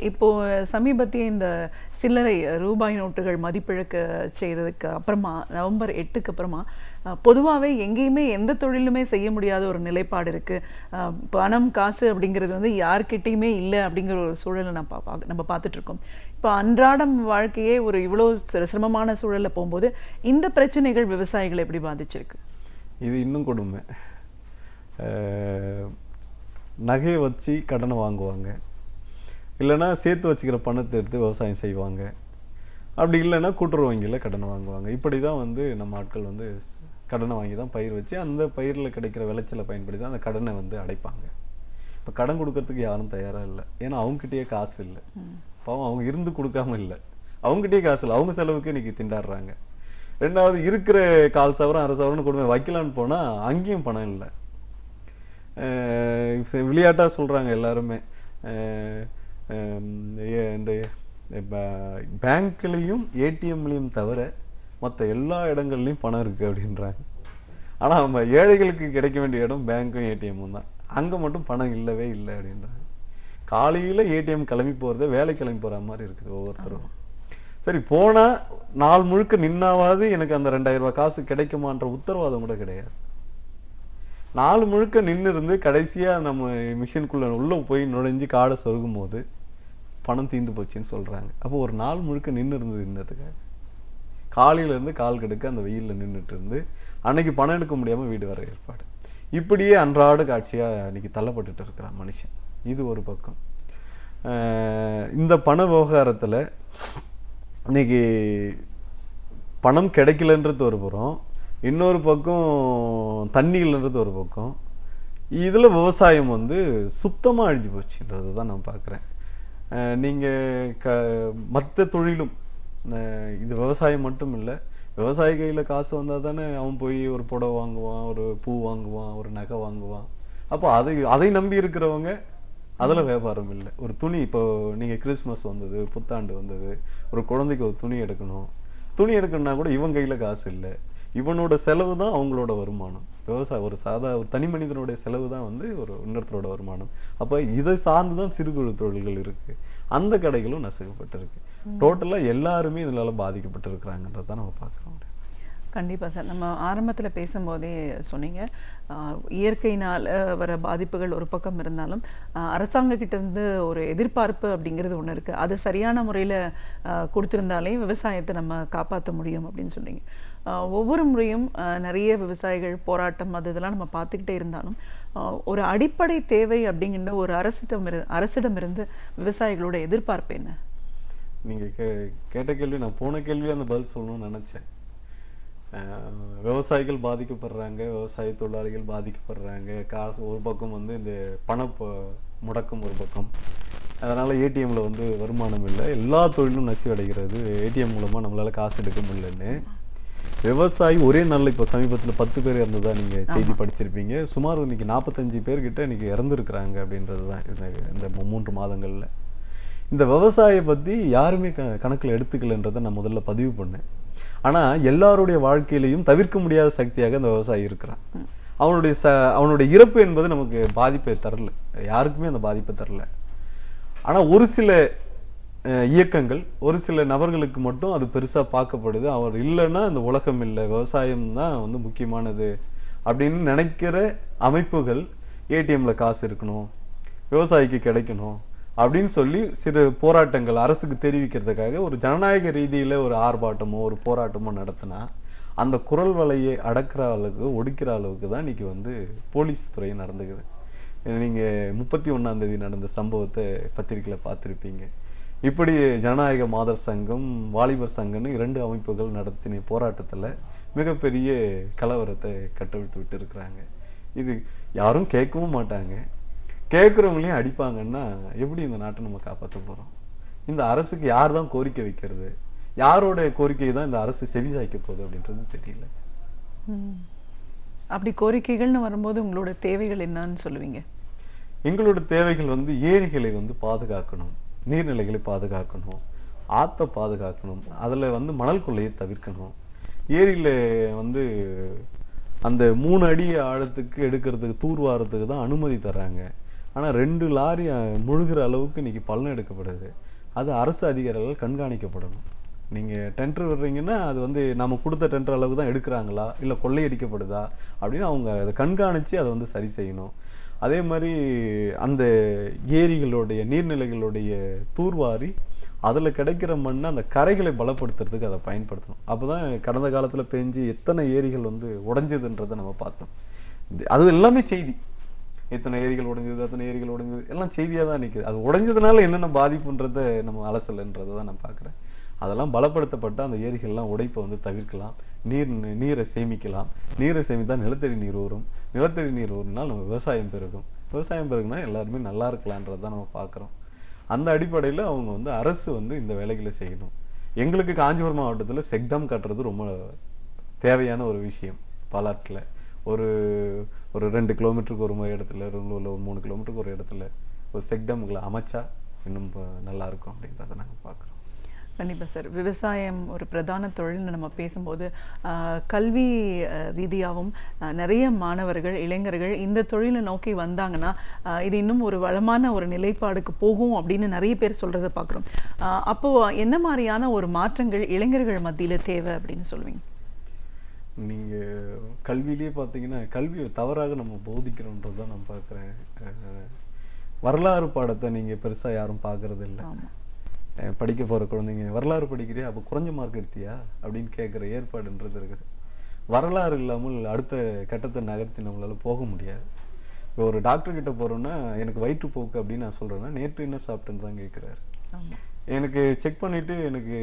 Speaker 4: இப்போ சமீபத்திய இந்த சில்லறை ரூபாய் நோட்டுகள் மதிப்பிழக்க செய்ததுக்கு அப்புறமா நவம்பர் 8க்கு அப்புறமா பொதுவாகவே எங்கேயுமே எந்த தொழிலுமே செய்ய முடியாத ஒரு நிலைப்பாடு இருக்கு. பணம் காசு அப்படிங்கிறது வந்து யார்கிட்டையுமே இல்லை அப்படிங்கிற ஒரு சூழலை நம்ம பார்த்துட்டு இருக்கோம். இப்போ அன்றாடம் வாழ்க்கையே ஒரு இவ்வளோ சிரமமான சூழலில் போகும்போது இந்த பிரச்சனைகள் விவசாயிகளை எப்படி பாதிச்சிருக்கு?
Speaker 5: இது இன்னும் கொடுமை. நகையை வச்சு கடனை வாங்குவாங்க, இல்லைன்னா சேர்த்து வச்சுக்கிற பணத்தை எடுத்து விவசாயம் செய்வாங்க, அப்படி இல்லைன்னா கூட்டுறவு வங்கியில் கடனை வாங்குவாங்க. இப்படி தான் வந்து நம்ம ஆட்கள் வந்து கடனை வாங்கி தான் பயிர் வச்சு அந்த பயிரில் கிடைக்கிற விளைச்சலை பயன்படுத்தி தான் அந்த கடனை வந்து அடைப்பாங்க. இப்போ கடன் கொடுக்கறதுக்கு யாரும் தயாராக இல்லை, ஏன்னா அவங்ககிட்டயே காசு இல்லை. பாவம், அவங்க இருந்து கொடுக்காம இல்லை, அவங்ககிட்டயே காசு இல்லை, அவங்க செலவுக்கு இன்னைக்கு திண்டாடுறாங்க. ரெண்டாவது இருக்கிற 1/4 சவரம் 1/2 சவரம்னு கொடுமை வைக்கலான்னு போனால் அங்கேயும் பணம் இல்லை. விளையாட்டாக சொல்கிறாங்க எல்லாருமே, இந்த பேங்க்லேயும் ஏடிஎம்லேயும் தவிர மற்ற எல்லா இடங்கள்லையும் பணம் இருக்குது அப்படின்றாங்க. ஆனால் நம்ம ஏழைகளுக்கு கிடைக்க வேண்டிய இடம் பேங்க்கும் ஏடிஎம்மும் தான், அங்கே மட்டும் பணம் இல்லவே இல்லை அப்படின்றாங்க. காலையில் ஏடிஎம் கிளம்பி போகிறத வேலை கிளம்பி போகிற மாதிரி இருக்குது ஒவ்வொருத்தரும். சரி, போனால் நாள் முழுக்க நின்னாவது எனக்கு அந்த 2000 ரூபாய் காசு கிடைக்குமான்ற உத்தரவாதம் கூட கிடையாது. நாள் முழுக்க நின்று இருந்து கடைசியாக நம்ம மிஷினுக்குள்ளே உள்ளே போய் நுழைஞ்சு காடை சொருகும் போது பணம் தீர்ந்து போச்சுன்னு சொல்கிறாங்க. அப்போ ஒரு நாள் முழுக்க நின்று இருந்தது இன்னத்துக்காக, காலையிலேருந்து கால் கெடுக்க அந்த வெயிலில் நின்றுட்டு இருந்து அன்னைக்கு பணம் எடுக்க முடியாமல் வீடு வர ஏற்பாடு, இப்படியே அன்றாட காட்சியாக அன்றைக்கி தள்ளப்பட்டுட்டு இருக்கிறான் மனுஷன். இது ஒரு பக்கம். இந்த பண விவகாரத்தில் இன்னைக்கு பணம் கிடைக்கலன்றது ஒரு புறம், இன்னொரு பக்கம் தண்ணிகள்ன்றது ஒரு பக்கம். இதில் விவசாயம் வந்து சுத்தமாக அழிஞ்சு போச்சுன்றது தான் நான் பார்க்குறேன். நீங்கள் மற்ற தொழிலும், இது விவசாயம் மட்டும் இல்லை, விவசாய கையில் காசு வந்தால் தானே அவன் போய் ஒரு புடவை வாங்குவான், ஒரு பூ வாங்குவான், ஒரு நகை வாங்குவான். அப்போ அதை நம்பி இருக்கிறவங்க அதில் வியாபாரம் இல்லை. ஒரு துணி, இப்போ நீங்கள் கிறிஸ்மஸ் வந்தது, புத்தாண்டு வந்தது, ஒரு குழந்தைக்கு ஒரு துணி எடுக்கணும்னா கூட இவன் கையில் காசு இல்லை, இவனோட செலவு தான் அவங்களோட வருமானம். விவசாயம் ஒரு தனி மனிதனுடைய செலவு தான் வந்து ஒரு இன்னொருத்தரோட வருமானம். அப்போ இதை சார்ந்து தான் சிறு குறு தொழில்கள் இருக்குது, அந்த கடைகளும் நசுக்கப்பட்டிருக்கு. டோட்டலாக எல்லாருமே இதனால பாதிக்கப்பட்டிருக்கிறாங்கன்றத தான் நம்ம பார்க்குறோம்.
Speaker 4: கண்டிப்பாக சார், நம்ம ஆரம்பத்தில் பேசும்போதே சொன்னீங்க, இயற்கையினால் வர பாதிப்புகள் ஒரு பக்கம் இருந்தாலும் அரசாங்கக்கிட்டேருந்து ஒரு எதிர்பார்ப்பு அப்படிங்கிறது ஒன்று இருக்குது. அது சரியான முறையில் கொடுத்துருந்தாலே விவசாயத்தை நம்ம காப்பாற்ற முடியும் அப்படின்னு சொன்னீங்க. ஒவ்வொரு முறையும் நிறைய விவசாயிகள் போராட்டம் அது இதெல்லாம் நம்ம பார்த்துக்கிட்டே இருந்தாலும் ஒரு அடிப்படை தேவை அப்படிங்கிற ஒரு அரசிடமிருந்து விவசாயிகளோட எதிர்பார்ப்பு என்ன?
Speaker 5: நீங்க கேட்ட கேள்வி, நான் போன கேள்வி அந்த பதில் சொல்லணும்னு நினைச்சேன். விவசாயிகள் பாதிக்கப்படுறாங்க, விவசாய தொழிலாளிகள் பாதிக்கப்படுறாங்க. காசு ஒரு பக்கம் வந்து இந்த முடக்கம் ஒரு பக்கம், அதனால ஏடிஎம்ல வந்து வருமானம் இல்லை, எல்லா தொழிலும் நசிவடைகிறது, ஏடிஎம் மூலமா நம்மளால காசு எடுக்க முடியலன்னு. விவசாயி ஒரே நாளில் இப்போ சமீபத்தில் 10 பேர் இறந்ததா நீங்க செய்தி படிச்சிருப்பீங்க. சுமார் இன்னைக்கு 45 பேர்கிட்ட இன்னைக்கு இறந்துருக்குறாங்க அப்படின்றது தான் இந்த 3 மாதங்கள்ல. இந்த விவசாயியை பத்தி யாருமே கணக்கில் எடுத்துக்கலன்றதை நான் முதல்ல பதிவு பண்ணேன். ஆனா எல்லாருடைய வாழ்க்கையிலையும் தவிர்க்க முடியாத சக்தியாக அந்த விவசாயி இருக்கிறான். அவனுடைய இறப்பு என்பது நமக்கு பாதிப்பை தரல, யாருக்குமே அந்த பாதிப்பை தரல. ஆனா ஒரு சில இயக்கங்கள், ஒரு சில நபர்களுக்கு மட்டும் அது பெருசா பார்க்கப்படுது. அவர் இல்லைன்னா இந்த உலகம் இல்லை, விவசாயம் தான் வந்து முக்கியமானது அப்படின்னு நினைக்கிற அமைப்புகள் ஏடிஎம்ல காசு இருக்கணும், விவசாயிக்கு கிடைக்கணும் அப்படின்னு சொல்லி சிறு போராட்டங்கள் அரசுக்கு தெரிவிக்கிறதுக்காக ஒரு ஜனநாயக ரீதியில ஒரு ஆர்ப்பாட்டமோ ஒரு போராட்டமோ நடத்தினா அந்த குரல் வலையை அடக்கிற அளவுக்கு, ஒடுக்கிற அளவுக்கு தான் இன்னைக்கு வந்து போலீஸ் துறை நடந்துக்குது. நீங்க 31ஆம் தேதி நடந்த சம்பவத்தை பத்திரிகையில பார்த்திருப்பீங்க. இப்படி ஜனநாயக மாதர் சங்கம், வாலிபர் சங்கம்னு 2 அமைப்புகள் நடத்தின போராட்டத்துல மிகப்பெரிய கலவரத்தை கட்டவிழ்த்து விட்டு இருக்கிறாங்க. இது யாரும் கேட்கவும் மாட்டாங்க, கேட்குறவங்களையும் அடிப்பாங்கன்னா எப்படி இந்த நாட்டை நம்ம காப்பாற்ற போறோம்? இந்த அரசுக்கு யார் தான் கோரிக்கை வைக்கிறது? யாரோட கோரிக்கை தான் இந்த அரசு செவிசாய்க்க போகுது அப்படின்றது தெரியல.
Speaker 4: அப்படி கோரிக்கைகள்னு வரும்போது உங்களோட தேவைகள் என்னன்னு சொல்லுவீங்க?
Speaker 5: எங்களோட தேவைகள் வந்து ஏரிகளை வந்து பாதுகாக்கணும், நீர்நிலைகளை பாதுகாக்கணும், ஆற்றை பாதுகாக்கணும், அதில் வந்து மணல் கொள்ளையை தவிர்க்கணும். ஏரியில் வந்து அந்த 3 அடி ஆழத்துக்கு எடுக்கிறதுக்கு தூர்வாரத்துக்கு தான் அனுமதி தர்றாங்க. ஆனால் 2 லாரி முழுகிற அளவுக்கு இன்னைக்கு பள்ளம் எடுக்கப்படுது. அது அரசு அதிகாரிகள் கண்காணிக்கப்படணும். நீங்கள் டெண்டர் விடுறீங்கன்னா அது வந்து நம்ம கொடுத்த டெண்டர் அளவுக்கு தான் எடுக்கிறாங்களா இல்லை கொள்ளையடிக்கப்படுதா அப்படின்னு அவங்க அதை கண்காணித்து அதை வந்து சரி செய்யணும். அதே மாதிரி அந்த ஏரிகளுடைய நீர்நிலைகளுடைய தூர்வாரி அதில் கிடைக்கிற மண்ணை அந்த கரைகளை பலப்படுத்துறதுக்கு அதை பயன்படுத்தணும். அப்போ தான் கடந்த காலத்தில் பெஞ்சு எத்தனை ஏரிகள் வந்து உடைஞ்சதுன்றதை நம்ம பார்த்தோம். அது எல்லாமே செய்தி, எத்தனை ஏரிகள் உடைஞ்சது, அத்தனை ஏரிகள் உடைஞ்சது எல்லாம் செய்தியாக தான் நிற்குது. அது உடைஞ்சதுனால என்னென்ன பாதிப்புன்றதை நம்ம அலசலைன்றதை தான் நான் பார்க்குறேன். அதெல்லாம் பலப்படுத்தப்பட்ட அந்த ஏரிகள்லாம் உடைப்பை வந்து தவிர்க்கலாம், நீரை சேமிக்கலாம். நீரை சேமித்தா நிலத்தடி நீர் வரும், நிலத்தடி நீர் வரும்னால் நம்ம விவசாயம் பெருகும், விவசாயம் பெருகுனா எல்லாருமே நல்லா இருக்கலான்றது தான் நம்ம பார்க்குறோம். அந்த அடிப்படையில் அவங்க வந்து அரசு வந்து இந்த வேலைகளை செய்யணும். எங்களுக்கு காஞ்சிபுரம் மாவட்டத்தில் செக்டம் கட்டுறது ரொம்ப தேவையான ஒரு விஷயம். பாலாற்றில் ஒரு 2 கிலோமீட்டருக்கு ஒரு இடத்துல, ஒரு 3 கிலோமீட்டருக்கு ஒரு இடத்துல ஒரு செக்டம்களை அமைச்சா இன்னும் நல்லா இருக்கும் அப்படின்றத நாங்கள் பார்க்குறோம்.
Speaker 4: கண்டிப்பாக சார். விவசாயம் ஒரு பிரதான தொழில்னு நம்ம பேசும்போது கல்வி ரீதியாகவும் நிறைய மாணவர்கள், இளைஞர்கள் இந்த தொழிலை நோக்கி வந்தாங்கன்னா இது இன்னும் ஒரு வளமான ஒரு நிலைப்பாடுக்கு போகும் அப்படின்னு நிறைய பேர் சொல்கிறத பார்க்குறோம். அப்போது என்ன மாதிரியான ஒரு மாற்றங்கள் இளைஞர்கள் மத்தியில் தேவை அப்படின்னு சொல்லுவீங்க?
Speaker 5: நீங்கள் கல்வியிலே பார்த்தீங்கன்னா கல்வியை தவறாக நம்ம போதிக்கிறோன்றது தான் நான் பார்க்குறேன். வரலாறு பாடத்தை நீங்கள் பெருசாக யாரும் பார்க்குறது இல்லை. படிக்க போகிற குழந்தைங்க வரலாறு படிக்கிறியா, அப்போ குறைஞ்ச மார்க் எடுத்தியா அப்படின்னு கேட்குற ஏற்பாடுன்றது இருக்குது. வரலாறு இல்லாமல் அடுத்த கட்டத்தை நகர்த்தி நம்மளால் போக முடியாது. இப்போ ஒரு டாக்டர்கிட்ட போகிறோன்னா எனக்கு வயிற்றுப்போக்கு அப்படின்னு நான் சொல்கிறேன்னா நேற்று என்ன சாப்பிட்டுன்னு தான் கேட்குறாரு. எனக்கு செக் பண்ணிவிட்டு எனக்கு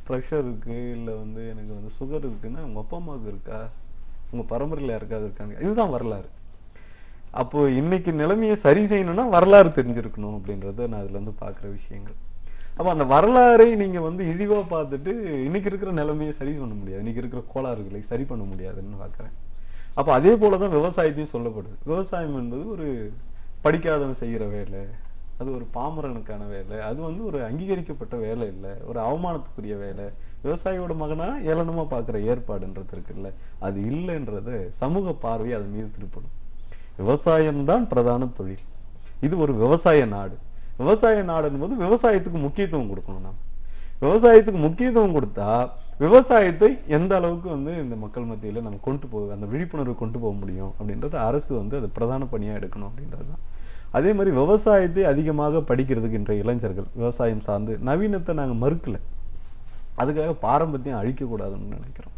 Speaker 5: ப்ரெஷர் இருக்குது இல்லை வந்து எனக்கு வந்து சுகர் இருக்குன்னா உங்கள் அப்பா அம்மாவுக்கு இருக்கா, உங்கள் பரம்பரையில் யாருக்காவது இருக்காங்க, இதுதான் வரலாறு. அப்போது இன்னைக்கு நிலைமையை சரி செய்யணும்னா வரலாறு தெரிஞ்சிருக்கணும் அப்படின்றத நான் அதில் வந்து பார்க்குற விஷயங்கள். அப்போ அந்த வரலாறை நீங்கள் வந்து இழிவாக பார்த்துட்டு இன்னைக்கு இருக்கிற நிலைமையை சரி பண்ண முடியாது, இன்னைக்கு இருக்கிற கோளாறுகளை சரி பண்ண முடியாதுன்னு பார்க்குறேன். அப்போ அதே போல தான் விவசாயத்தையும் சொல்லப்படுது. விவசாயம் என்பது ஒரு படிக்காதவன் செய்கிற வேலை, அது ஒரு பாமரனுக்கான வேலை, அது வந்து ஒரு அங்கீகரிக்கப்பட்ட வேலை இல்லை, ஒரு அவமானத்துக்குரிய வேலை. விவசாயியோட மகனா ஏளனமாக பார்க்குற ஏற்பாடுன்றது இருக்குல்ல, அது இல்லைன்றத சமூக பார்வை அதன் மீது திருப்படும். விவசாயம்தான் பிரதான தொழில். இது ஒரு விவசாய நாடு. விவசாய நாடுன்னு போது விவசாயத்துக்கு முக்கியத்துவம் கொடுக்கணும். நாம் விவசாயத்துக்கு முக்கியத்துவம் கொடுத்தா விவசாயத்தை எந்த அளவுக்கு வந்து இந்த மக்கள் மத்தியில் நம்ம கொண்டு அந்த விழிப்புணர்வு கொண்டு போக முடியும் அப்படின்றது அரசு வந்து அது பிரதான பணியாக எடுக்கணும் அப்படின்றது தான். அதே மாதிரி விவசாயத்தை அதிகமாக படிக்கிறதுக்கு இன்றைய இளைஞர்கள் விவசாயம் சார்ந்து நவீனத்தை நாங்கள் மறுக்கலை, அதுக்காக பாரம்பரியம் அழிக்கக்கூடாதுன்னு நினைக்கிறோம்.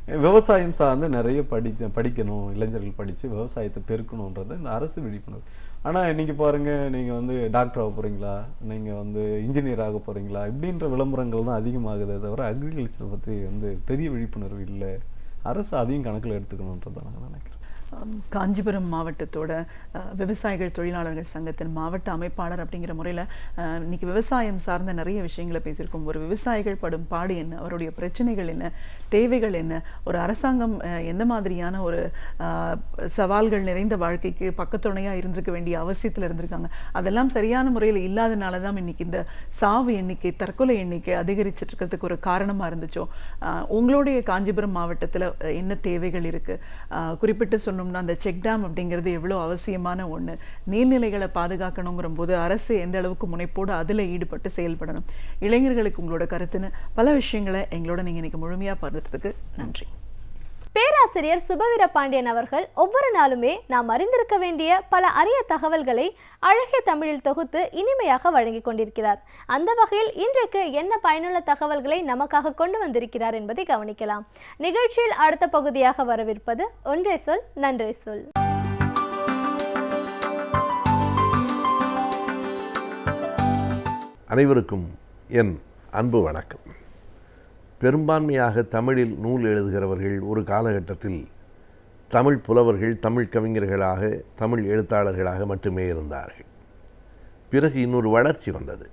Speaker 5: விவசாயம் சார்ந்து நிறைய படிக்கணும், இளைஞர்கள் படித்து விவசாயத்தை பெருக்கணுன்றது இந்த அரசு விழிப்புணர்வு. ஆனால் இன்றைக்கி பாருங்கள், நீங்கள் வந்து டாக்டர் ஆக போகிறீங்களா, நீங்கள் வந்து இன்ஜினியர் ஆக போகிறீங்களா, இப்படின்ற விளம்பரங்கள் தான் அதிகமாகுதே தவிர அக்ரிகல்ச்சரை பற்றி வந்து பெரிய விழிப்புணர்வு இல்லை. அரசு அதையும் கணக்கில் எடுத்துக்கணுன்றதை நான் நினைக்கிறேன்.
Speaker 4: காஞ்சிபுரம் மாவட்டத்தோட விவசாயிகள் தொழிலாளர்கள் சங்கத்தின் மாவட்ட அமைப்பாளர் அப்படிங்கிற முறையில் இன்னைக்கு விவசாயம் சார்ந்த நிறைய விஷயங்களை பேசியிருக்கோம். ஒரு விவசாயிகள் படும் பாடு என்ன, அவருடைய பிரச்சனைகள் என்ன, தேவைகள் என்ன, ஒரு அரசாங்கம் எந்த மாதிரியான ஒரு சவால்கள் நிறைந்த வாழ்க்கைக்கு பக்கத்துணையாக இருந்திருக்க வேண்டிய அவசியத்தில் இருந்திருக்காங்க. அதெல்லாம் சரியான முறையில் இல்லாதனால தான் இன்னைக்கு இந்த சாவு எண்ணிக்கை, தற்கொலை எண்ணிக்கை அதிகரிச்சுட்டு இருக்கிறதுக்கு ஒரு காரணமாக இருந்துச்சோ. உங்களுடைய காஞ்சிபுரம் மாவட்டத்தில் என்ன தேவைகள் இருக்குது? குறிப்பிட்டு சொன்னோம்னா அந்த செக் டேம் அப்படிங்கிறது எவ்வளோ அவசியமான ஒன்று. நீர்நிலைகளை பாதுகாக்கணுங்கிற போது அரசு எந்த அளவுக்கு முனைப்போடு அதில் ஈடுபட்டு செயல்படணும். இளைஞர்களுக்கு உங்களோட கருத்துன்னு பல விஷயங்களை எங்களோட நீங்கள் இன்னைக்கு முழுமையாக பகிர்ந்ததுக்கு நன்றி.
Speaker 1: பேராசிரியர் சுபவீர பாண்டியன் அவர்கள் ஒவ்வொரு நாளுமே நாம் அறிந்திருக்க வேண்டிய பல அரிய தகவல்களை அழகிய தமிழில் தொகுத்து இனிமையாக வழங்கி கொண்டிருக்கிறார். அந்த வகையில் இன்றைக்கு என்ன பயனுள்ள தகவல்களை நமக்காக கொண்டு வந்திருக்கிறார் என்பதை கவனிக்கலாம். நிகழ்ச்சியில் அடுத்த பகுதியாக வரவிருப்பது ஒன்றே சொல் நன்றே சொல்.
Speaker 6: அனைவருக்கும் என் அன்பு வணக்கம். பெரும்பான்மையாக தமிழில் நூல் எழுதுகிறவர்கள் ஒரு காலகட்டத்தில் தமிழ் புலவர்கள், தமிழ் கவிஞர்களாக, தமிழ் எழுத்தாளர்களாக மட்டுமே இருந்தார்கள். பிறகு இன்னொரு வளர்ச்சி வந்தது.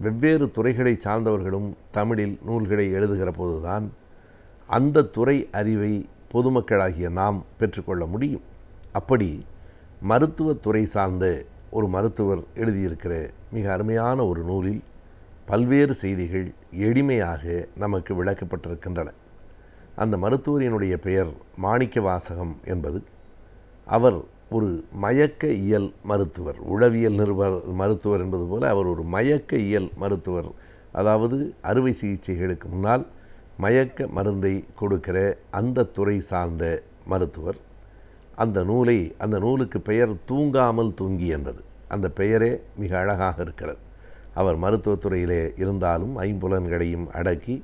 Speaker 6: வெவ்வேறு துறைகளை சார்ந்தவர்களும் தமிழில் நூல்களை எழுதுகிற போதுதான் அந்த துறை அறிவை பொதுமக்களாகிய நாம் பெற்றுக்கொள்ள முடியும். அப்படி மருத்துவத்துறை சார்ந்த ஒரு மருத்துவர் எழுதியிருக்கிற மிக அருமையான ஒரு நூலில் பல்வேறு செய்திகள் எளிமையாக நமக்கு விளக்கப்பட்டிருக்கின்றன. அந்த மருத்துவரினுடைய பெயர் மாணிக்கவாசகம் என்பது. அவர் ஒரு மயக்க இயல் மருத்துவர், உளவியல் மருத்துவர் என்பது போல அவர் ஒரு மயக்க இயல் மருத்துவர். அதாவது அறுவை சிகிச்சைகளுக்கு முன்னால் மயக்க மருந்தை கொடுக்கிற அந்த துறை சார்ந்த மருத்துவர். அந்த நூலுக்கு பெயர் தூங்காமல் தூங்கி என்பது. அந்த பெயரே மிக அழகாக இருக்கிறது. அவர் மருத்துவத்துறையிலே இருந்தாலும் ஐம்புலன்களையும் அடக்கி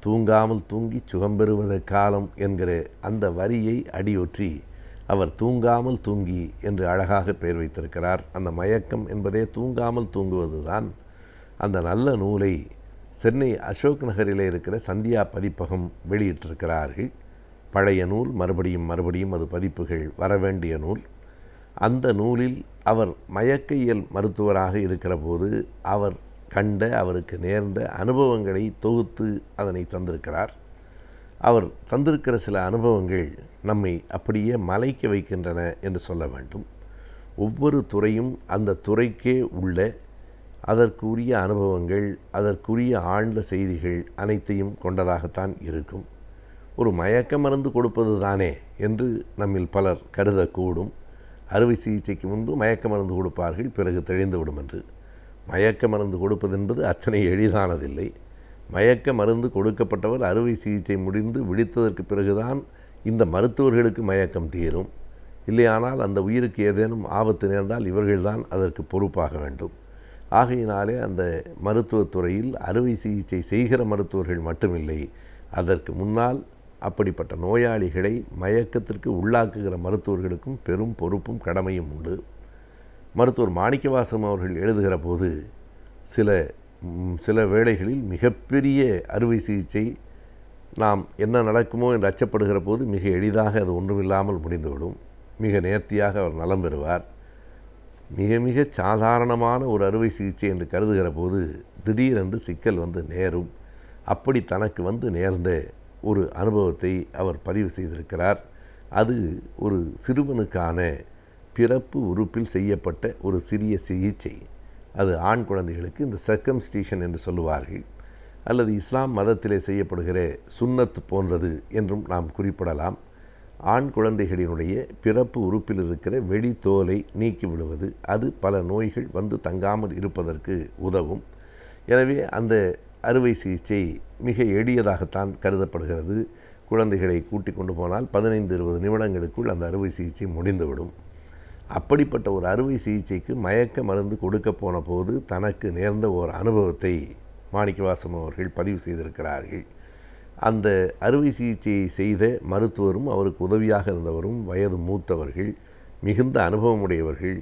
Speaker 6: தூங்காமல் தூங்கி சுகம்பெறுவத காலம் என்கிற அந்த வரியை அடியொற்றி அவர் தூங்காமல் தூங்கி என்று அழகாக பெயர் வைத்திருக்கிறார். அந்த மயக்கம் என்பதே தூங்காமல் தூங்குவது தான். அந்த நல்ல நூலை சென்னை அசோக் நகரிலே இருக்கிற சந்தியா பதிப்பகம் வெளியிட்டிருக்கிறார்கள். பழைய நூல், மறுபடியும் அது பதிப்புகள் வரவேண்டிய நூல். அந்த நூலில் அவர் மயக்க இயல் மருத்துவராக இருக்கிற போது அவர் கண்ட, அவருக்கு நேர்ந்த அனுபவங்களை தொகுத்து அதனை தந்திருக்கிறார். அவர் தந்திருக்கிற சில அனுபவங்கள் நம்மை அப்படியே மலைக்க வைக்கின்றன என்று சொல்ல வேண்டும். ஒவ்வொரு துறையும் அந்த துறைக்கே உள்ள அதற்குரிய அனுபவங்கள், அதற்குரிய ஆழ்ந்த செய்திகள் அனைத்தையும் கொண்டதாகத்தான் இருக்கும். ஒரு மயக்க மருந்து கொடுப்பது தானே என்று நம்மில் பலர் கருதக்கூடும். அறுவை சிகிச்சைக்கு முன்பு மயக்க மருந்து கொடுப்பார்கள், பிறகு தெளிந்துவிடும் என்று. மயக்க மருந்து கொடுப்பது என்பது அத்தனை எளிதானதில்லை. மயக்க மருந்து கொடுக்கப்பட்டவர் அறுவை சிகிச்சை முடிந்து விழித்ததற்கு பிறகுதான் இந்த மருத்துவர்களுக்கு மயக்கம் தீரும். இல்லையானால் அந்த உயிருக்கு ஏதேனும் ஆபத்து நேர்ந்தால் இவர்கள்தான் அதற்கு பொறுப்பாக வேண்டும். ஆகையினாலே அந்த மருத்துவத்துறையில் அறுவை சிகிச்சை செய்கிற மருத்துவர்கள் மட்டுமில்லை, அதற்கு முன்னால் அப்படிப்பட்ட நோயாளிகளை மயக்கத்திற்கு உள்ளாக்குகிற மருத்துவர்களுக்கும் பெரும் பொறுப்பும் கடமையும் உண்டு. மருத்துவர் மாணிக்கவாசகம் அவர்கள் எழுதுகிற போது சில வேளைகளில் மிகப்பெரிய அறுவை சிகிச்சை நாம் என்ன நடக்குமோ என்று அச்சப்படுகிற போது மிக எளிதாக அது ஒன்றுமில்லாமல் முடிந்துவிடும். மிக நேர்த்தியாக அவர் நலம் பெறுவார். மிக சாதாரணமான ஒரு அறுவை சிகிச்சை என்று கருதுகிற போது திடீரென்று சிக்கல் வந்து நேரும். அப்படி தனக்கு வந்து நேர்ந்த ஒரு அனுபவத்தை அவர் பதிவு செய்திருக்கிறார். அது ஒரு சிறுவனுக்கான பிறப்பு உறுப்பில் செய்யப்பட்ட ஒரு சிறிய சிகிச்சை. அது ஆண் குழந்தைகளுக்கு இந்த சர்க்கம்ஸ்டேஷன் என்று சொல்லுவார்கள், அல்லது இஸ்லாம் மதத்திலே செய்யப்படுகிற சுன்னத் போன்றது என்றும் நாம் குறிப்பிடலாம். ஆண் குழந்தைகளினுடைய பிறப்பு உறுப்பில் இருக்கிற வெளித்தோலை நீக்கி விடுவது, அது பல நோய்கள் வந்து தங்காமல் இருப்பதற்கு உதவும். எனவே அந்த அறுவை சிகிச்சை மிக எளியதாகத்தான் கருதப்படுகிறது. குழந்தைகளை கூட்டி கொண்டு போனால் 15-20 நிமிடங்களுக்குள் அந்த அறுவை சிகிச்சை முடிந்துவிடும். அப்படிப்பட்ட ஒரு அறுவை சிகிச்சைக்கு மயக்க மருந்து கொடுக்க போன போது தனக்கு நேர்ந்த ஒரு அனுபவத்தை மாணிக்கவாசகம் அவர்கள் பதிவு செய்திருக்கிறார்கள். அந்த அறுவை சிகிச்சையை செய்த மருத்துவரும் அவருக்கு உதவியாக இருந்தவரும் வயது மூத்தவர்கள், மிகுந்த அனுபவமுடையவர்கள்.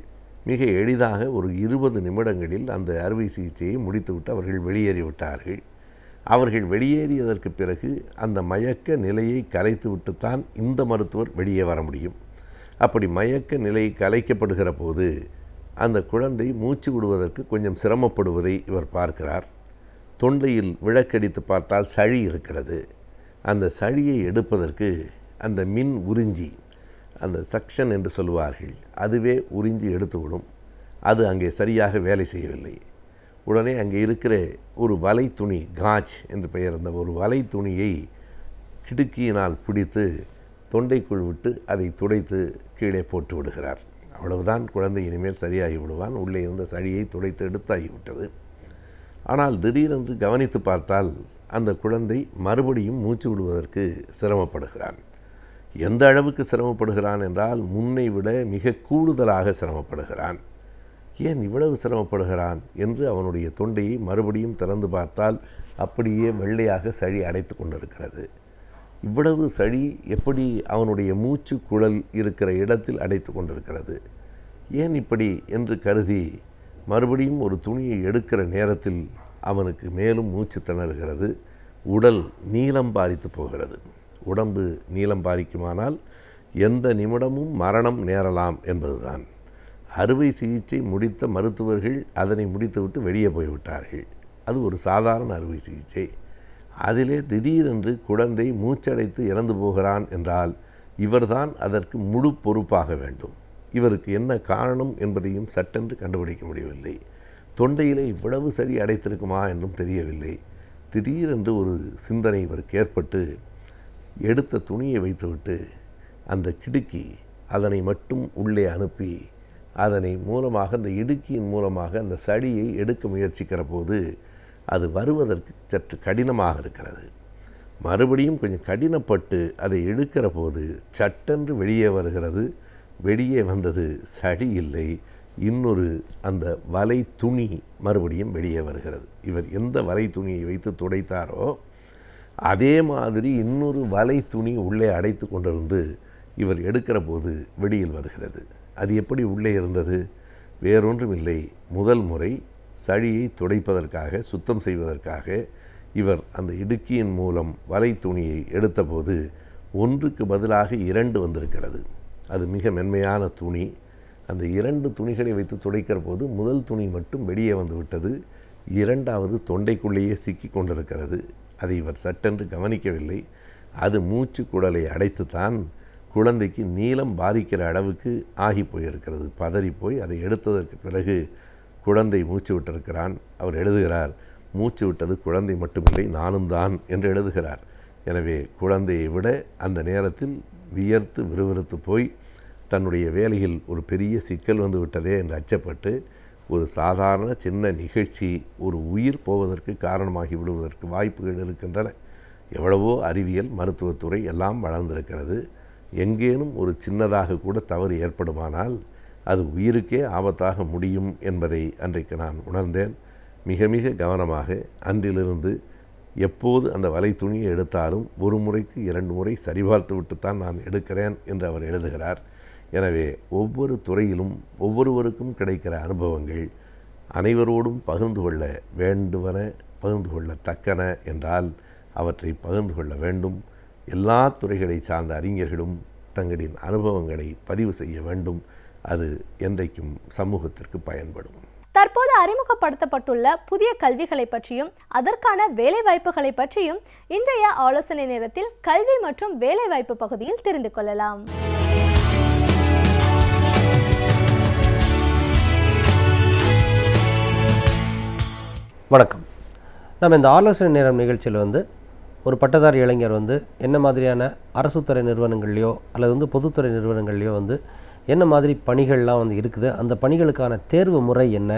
Speaker 6: மிக எளிதாக ஒரு 20 நிமிடங்களில் அந்த அறுவை சிகிச்சையை முடித்துவிட்டு அவர்கள் வெளியேறிவிட்டார்கள். அவர்கள் வெளியேறியதற்கு பிறகு அந்த மயக்க நிலையை கலைத்துவிட்டுத்தான் இந்த மருத்துவர் வெளியே வர முடியும். அப்படி மயக்க நிலை கலைக்கப்படுகிற போது அந்த குழந்தை மூச்சு விடுவதற்கு கொஞ்சம் சிரமப்படுவதை இவர் பார்க்கிறார். தொண்டையில் விளக்கடித்து பார்த்தால் சளி இருக்கிறது. அந்த சளியை எடுப்பதற்கு அந்த மின் உறிஞ்சி, அந்த சக்ஷன் என்று சொல்லுவார்கள், அதுவே உறிஞ்சி எடுத்துவிடும். அது அங்கே சரியாக வேலை செய்யவில்லை. உடனே அங்கே இருக்கிற ஒரு வலை துணி, காஜ் என்று பெயர் இருந்த ஒரு வலை துணியை கிடுக்கியினால் பிடித்து தொண்டைக்குள் விட்டு அதை துடைத்து கீழே போட்டு விடுகிறார். அவ்வளவுதான், குழந்தை இனிமேல் சரியாகி விடுவான். உள்ளே இருந்த சளியை துடைத்து எடுத்தாகிவிட்டது. ஆனால் திடீரென்று கவனித்து பார்த்தால் அந்த குழந்தை மறுபடியும் மூச்சு விடுவதற்கு சிரமப்படுகிறான். எந்த அளவுக்கு சிரமப்படுகிறான் என்றால் முன்னை விட மிக கூடுதலாக சிரமப்படுகிறான். ஏன் இவ்வளவு சிரமப்படுகிறான் என்று அவனுடைய தொண்டையை மறுபடியும் திறந்து பார்த்தால் அப்படியே வெள்ளையாக சளி அடைத்து கொண்டிருக்கிறது. இவ்வளவு சளி எப்படி அவனுடைய மூச்சு குழல் இருக்கிற இடத்தில் அடைத்து கொண்டிருக்கிறது? ஏன் இப்படி என்று கருதி மறுபடியும் ஒரு துணியை எடுக்கிற நேரத்தில் அவனுக்கு மேலும் மூச்சு திணறுகிறது. உடல் நீலம் பாரித்து போகிறது. உடம்பு நீலம் பாரிக்குமானால் எந்த நிமிடமும் மரணம் நேரலாம் என்பதுதான். அறுவை சிகிச்சை முடித்த மருத்துவர்கள் அதனை முடித்துவிட்டு வெளியே போய்விட்டார்கள். அது ஒரு சாதாரண அறுவை சிகிச்சை. அதிலே திடீரென்று குழந்தை மூச்சடைத்து இறந்து போகிறான் என்றால் இவர்தான் அதற்கு முழு பொறுப்பாக வேண்டும். இவருக்கு என்ன காரணம் என்பதையும் சட்டென்று கண்டுபிடிக்க முடியவில்லை. தொண்டையிலே இவ்வளவு சளி அடைத்திருக்குமா என்றும் தெரியவில்லை. திடீரென்று ஒரு சிந்தனை இவருக்கு ஏற்பட்டு எடுத்த துணியை வைத்துவிட்டு அந்த கிடுக்கி அதனை மட்டும் உள்ளே அனுப்பி அதனை மூலமாக அந்த இடுக்கியின் மூலமாக அந்த சளியை எடுக்க முயற்சிக்கிற போது அது வருவதற்கு சற்று கடினமாக இருக்கிறது. மறுபடியும் கொஞ்சம் கடினப்பட்டு அதை இழுக்கிற போது சட்டென்று வெளியே வருகிறது. வெளியே வந்தது சளி இல்லை, இன்னொரு அந்த வலை துணி மறுபடியும் வெளியே வருகிறது. இவர் எந்த வலை துணியை வைத்து துடைத்தாரோ அதே மாதிரி இன்னொரு வலை துணி உள்ளே அடைத்து கொண்டிருந்து இவர் எடுக்கிற போது வெளியில் வருகிறது. அது எப்படி உள்ளே இருந்தது? வேறொன்றும் இல்லை, முதல் முறை சளியை துடைப்பதற்காக, சுத்தம் செய்வதற்காக இவர் அந்த இடுக்கியின் மூலம் வலை துணியை எடுத்தபோது ஒன்றுக்கு பதிலாக 2 வந்திருக்கிறது. அது மிக மென்மையான துணி. அந்த 2 துணிகளை வைத்து துடைக்கிற போது முதல் துணி மட்டும் வெளியே வந்துவிட்டது. 2வது தொண்டைக்குள்ளேயே சிக்கி கொண்டிருக்கிறது. அதை இவர் சட்டென்று கவனிக்கவில்லை. அது மூச்சு குழலை அடைத்துத்தான் குழந்தைக்கு நீளம் பாதிக்கிற அளவுக்கு ஆகி போயிருக்கிறது. பதறிப்போய் அதை எடுத்ததற்கு பிறகு குழந்தை மூச்சு விட்டிருக்கிறான். அவர் எழுதுகிறார், மூச்சு விட்டது குழந்தை மட்டுமில்லை நானும் தான் என்று எழுதுகிறார். எனவே குழந்தையை விட அந்த நேரத்தில் வியர்த்து விறுவிறுத்து போய் தன்னுடைய வேலையில் ஒரு பெரிய சிக்கல் வந்து விட்டதே என்று அச்சப்பட்டு ஒரு சாதாரண சின்ன நிகழ்ச்சி ஒரு உயிர் போவதற்கு காரணமாகி விடுவதற்கு வாய்ப்புகள் இருக்கின்றன. எவ்வளவோ அறிவியல், மருத்துவத்துறை எல்லாம் வளர்ந்திருக்கிறது. எங்கேனும் ஒரு சின்னதாக கூட தவறு ஏற்படுமானால் அது உயிருக்கே ஆபத்தாக முடியும் என்பதை அன்றைக்கு நான் உணர்ந்தேன். மிக மிக கவனமாக அன்றிலிருந்து எப்போது அந்த வலை துணியை எடுத்தாலும் 1 முறைக்கு 2 முறை சரிபார்த்து விட்டுத்தான் நான் எடுக்கிறேன் என்று அவர் எழுதுகிறார். எனவே ஒவ்வொரு துறையிலும் ஒவ்வொருவருக்கும் கிடைக்கிற அனுபவங்கள் அனைவரோடும் பகிர்ந்து கொள்ள வேண்டுவன, பகிர்ந்து கொள்ளத்தக்கன என்றால் அவற்றை பகிர்ந்து கொள்ள வேண்டும். எல்லா துறைகளை சார்ந்த அறிஞர்களும் தங்களின் அனுபவங்களை பதிவு செய்ய வேண்டும். அது என்றைக்கும் சமூகத்திற்கு பயன்படும்.
Speaker 1: தற்போது அறிமுகப்படுத்தப்பட்டுள்ள புதிய கல்விகளை பற்றியும் அதற்கான வேலைவாய்ப்புகளை பற்றியும் இன்றைய ஆலோசனை நேரத்தில் கல்வி மற்றும் வேலைவாய்ப்பு பகுதியில் தெரிந்து கொள்ளலாம்.
Speaker 7: வணக்கம். நம்ம இந்த ஆலோசனை நேரம் நிகழ்ச்சியில் ஒரு பட்டதாரி இளைஞர் என்ன மாதிரியான அரசு துறை நிறுவனங்கள்லையோ அல்லது பொதுத்துறை நிறுவனங்கள்லையோ என்ன மாதிரி பணிகள்லாம் இருக்குது, அந்த பணிகளுக்கான தேர்வு முறை என்ன,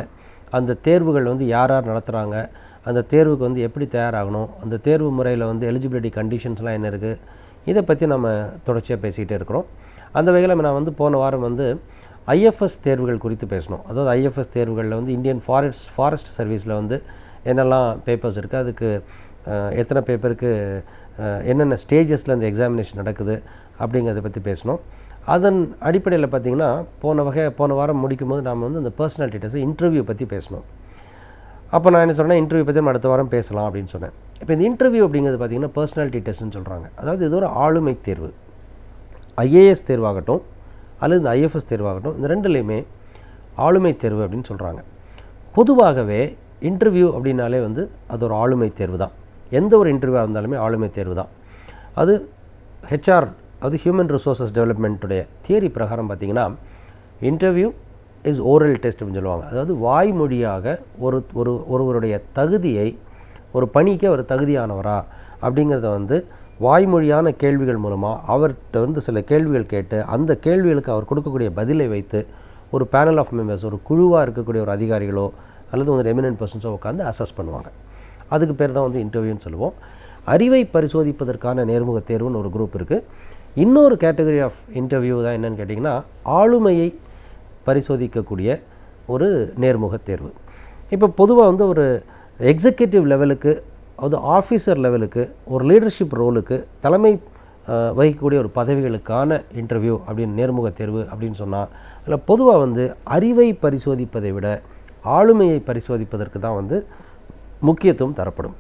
Speaker 7: அந்த தேர்வுகள் யார் யார் நடத்துகிறாங்க, அந்த தேர்வுக்கு எப்படி தயாராகணும், அந்த தேர்வு முறையில் எலிஜிபிலிட்டி கண்டிஷன்ஸ்லாம் என்ன இருக்குது, இதை பற்றி நம்ம தொடர்ச்சியாக பேசிக்கிட்டே இருக்கிறோம். அந்த வகையில் நான் போன வாரம் ஐஎஃப்எஸ் தேர்வுகள் குறித்து பேசணும். அதாவது ஐஎஃப்எஸ் தேர்வுகளில் இந்தியன் ஃபாரஸ்ட் சர்வீஸில் என்னெல்லாம் பேப்பர்ஸ் இருக்குது, அதுக்கு எத்தனை பேப்பருக்கு என்னென்ன ஸ்டேஜஸில் அந்த எக்ஸாமினேஷன் நடக்குது அப்படிங்கிறத பற்றி பேசணும். அதன் அடிப்படையில் பார்த்திங்கன்னா போன வாரம் முடிக்கும் போது நாம் வந்து அந்த பர்சனாலிட்டி டெஸ்ட் இன்டர்வியூ பற்றி பேசணும். அப்போ நான் என்ன சொன்னேன், இன்டர்வியூ பற்றி நம்ம அடுத்த வாரம் பேசலாம் அப்படின்னு சொன்னேன். இப்போ இந்த இன்டர்வியூ அப்படிங்கிறது பார்த்திங்கன்னா பர்சனாலிட்டி டெஸ்ட்னு சொல்கிறாங்க. அதாவது இது ஒரு ஆளுமை தேர்வு. ஐஏஎஸ் தேர்வாகட்டும் அல்லது இந்த ஐஎஃப்எஸ் தேர்வாகட்டும், இந்த ரெண்டுலேயுமே ஆளுமை தேர்வு அப்படின்னு சொல்கிறாங்க. பொதுவாகவே இன்டர்வியூ அப்படின்னாலே வந்து அது ஒரு ஆளுமை தேர்வு தான். எந்த ஒரு இன்டர்வியூவாக இருந்தாலுமே ஆளுமை தேர்வு தான். அது ஹெச்ஆர், அது ஹியூமன் ரிசோர்ஸஸ் டெவலப்மெண்ட்டுடைய தியரி பிரகாரம் பார்த்திங்கன்னா இன்டர்வியூ இஸ் ஓரல் டெஸ்ட் அப்படின்னு சொல்லுவாங்க. அதாவது வாய்மொழியாக ஒருவருடைய தகுதியை, ஒரு பணிக்கு அவர் தகுதியானவரா அப்படிங்கிறத வந்து வாய்மொழியான கேள்விகள் மூலமாக அவர்கிட்ட வந்து சில கேள்விகள் கேட்டு அந்த கேள்விகளுக்கு அவர் கொடுக்கக்கூடிய பதிலை வைத்து ஒரு பேனல் ஆஃப் மெம்பர்ஸ், ஒரு குழுவாக இருக்கக்கூடிய ஒரு அதிகாரிகளோ அல்லது ஒரு எமினன்ட் பர்சன்ஸோ உட்காந்து அசஸ் பண்ணுவாங்க. அதுக்கு பேர் தான் வந்து இன்டர்வியூன்னு சொல்லுவோம். அறிவை பரிசோதிப்பதற்கான நேர்முக தேர்வுன்னு ஒரு குரூப் இருக்குது. இன்னொரு கேட்டகரி ஆஃப் இன்டர்வியூ தான் என்னென்னு கேட்டிங்கன்னா ஆளுமையை பரிசோதிக்கக்கூடிய ஒரு நேர்முக தேர்வு. இப்போ பொதுவாக வந்து ஒரு எக்ஸிக்யூட்டிவ் லெவலுக்கு, அதாவது ஆஃபீஸர் லெவலுக்கு, ஒரு லீடர்ஷிப் ரோலுக்கு, தலைமை வகிக்கக்கூடிய ஒரு பதவிகளுக்கான இன்டர்வியூ அப்படின்னு நேர்முக தேர்வு அப்படின்னு சொன்னால் அதில் பொதுவாக வந்து அறிவை பரிசோதிப்பதை விட ஆளுமையை பரிசோதிப்பதற்கு தான் வந்து முக்கியத்துவம் தரப்படும்.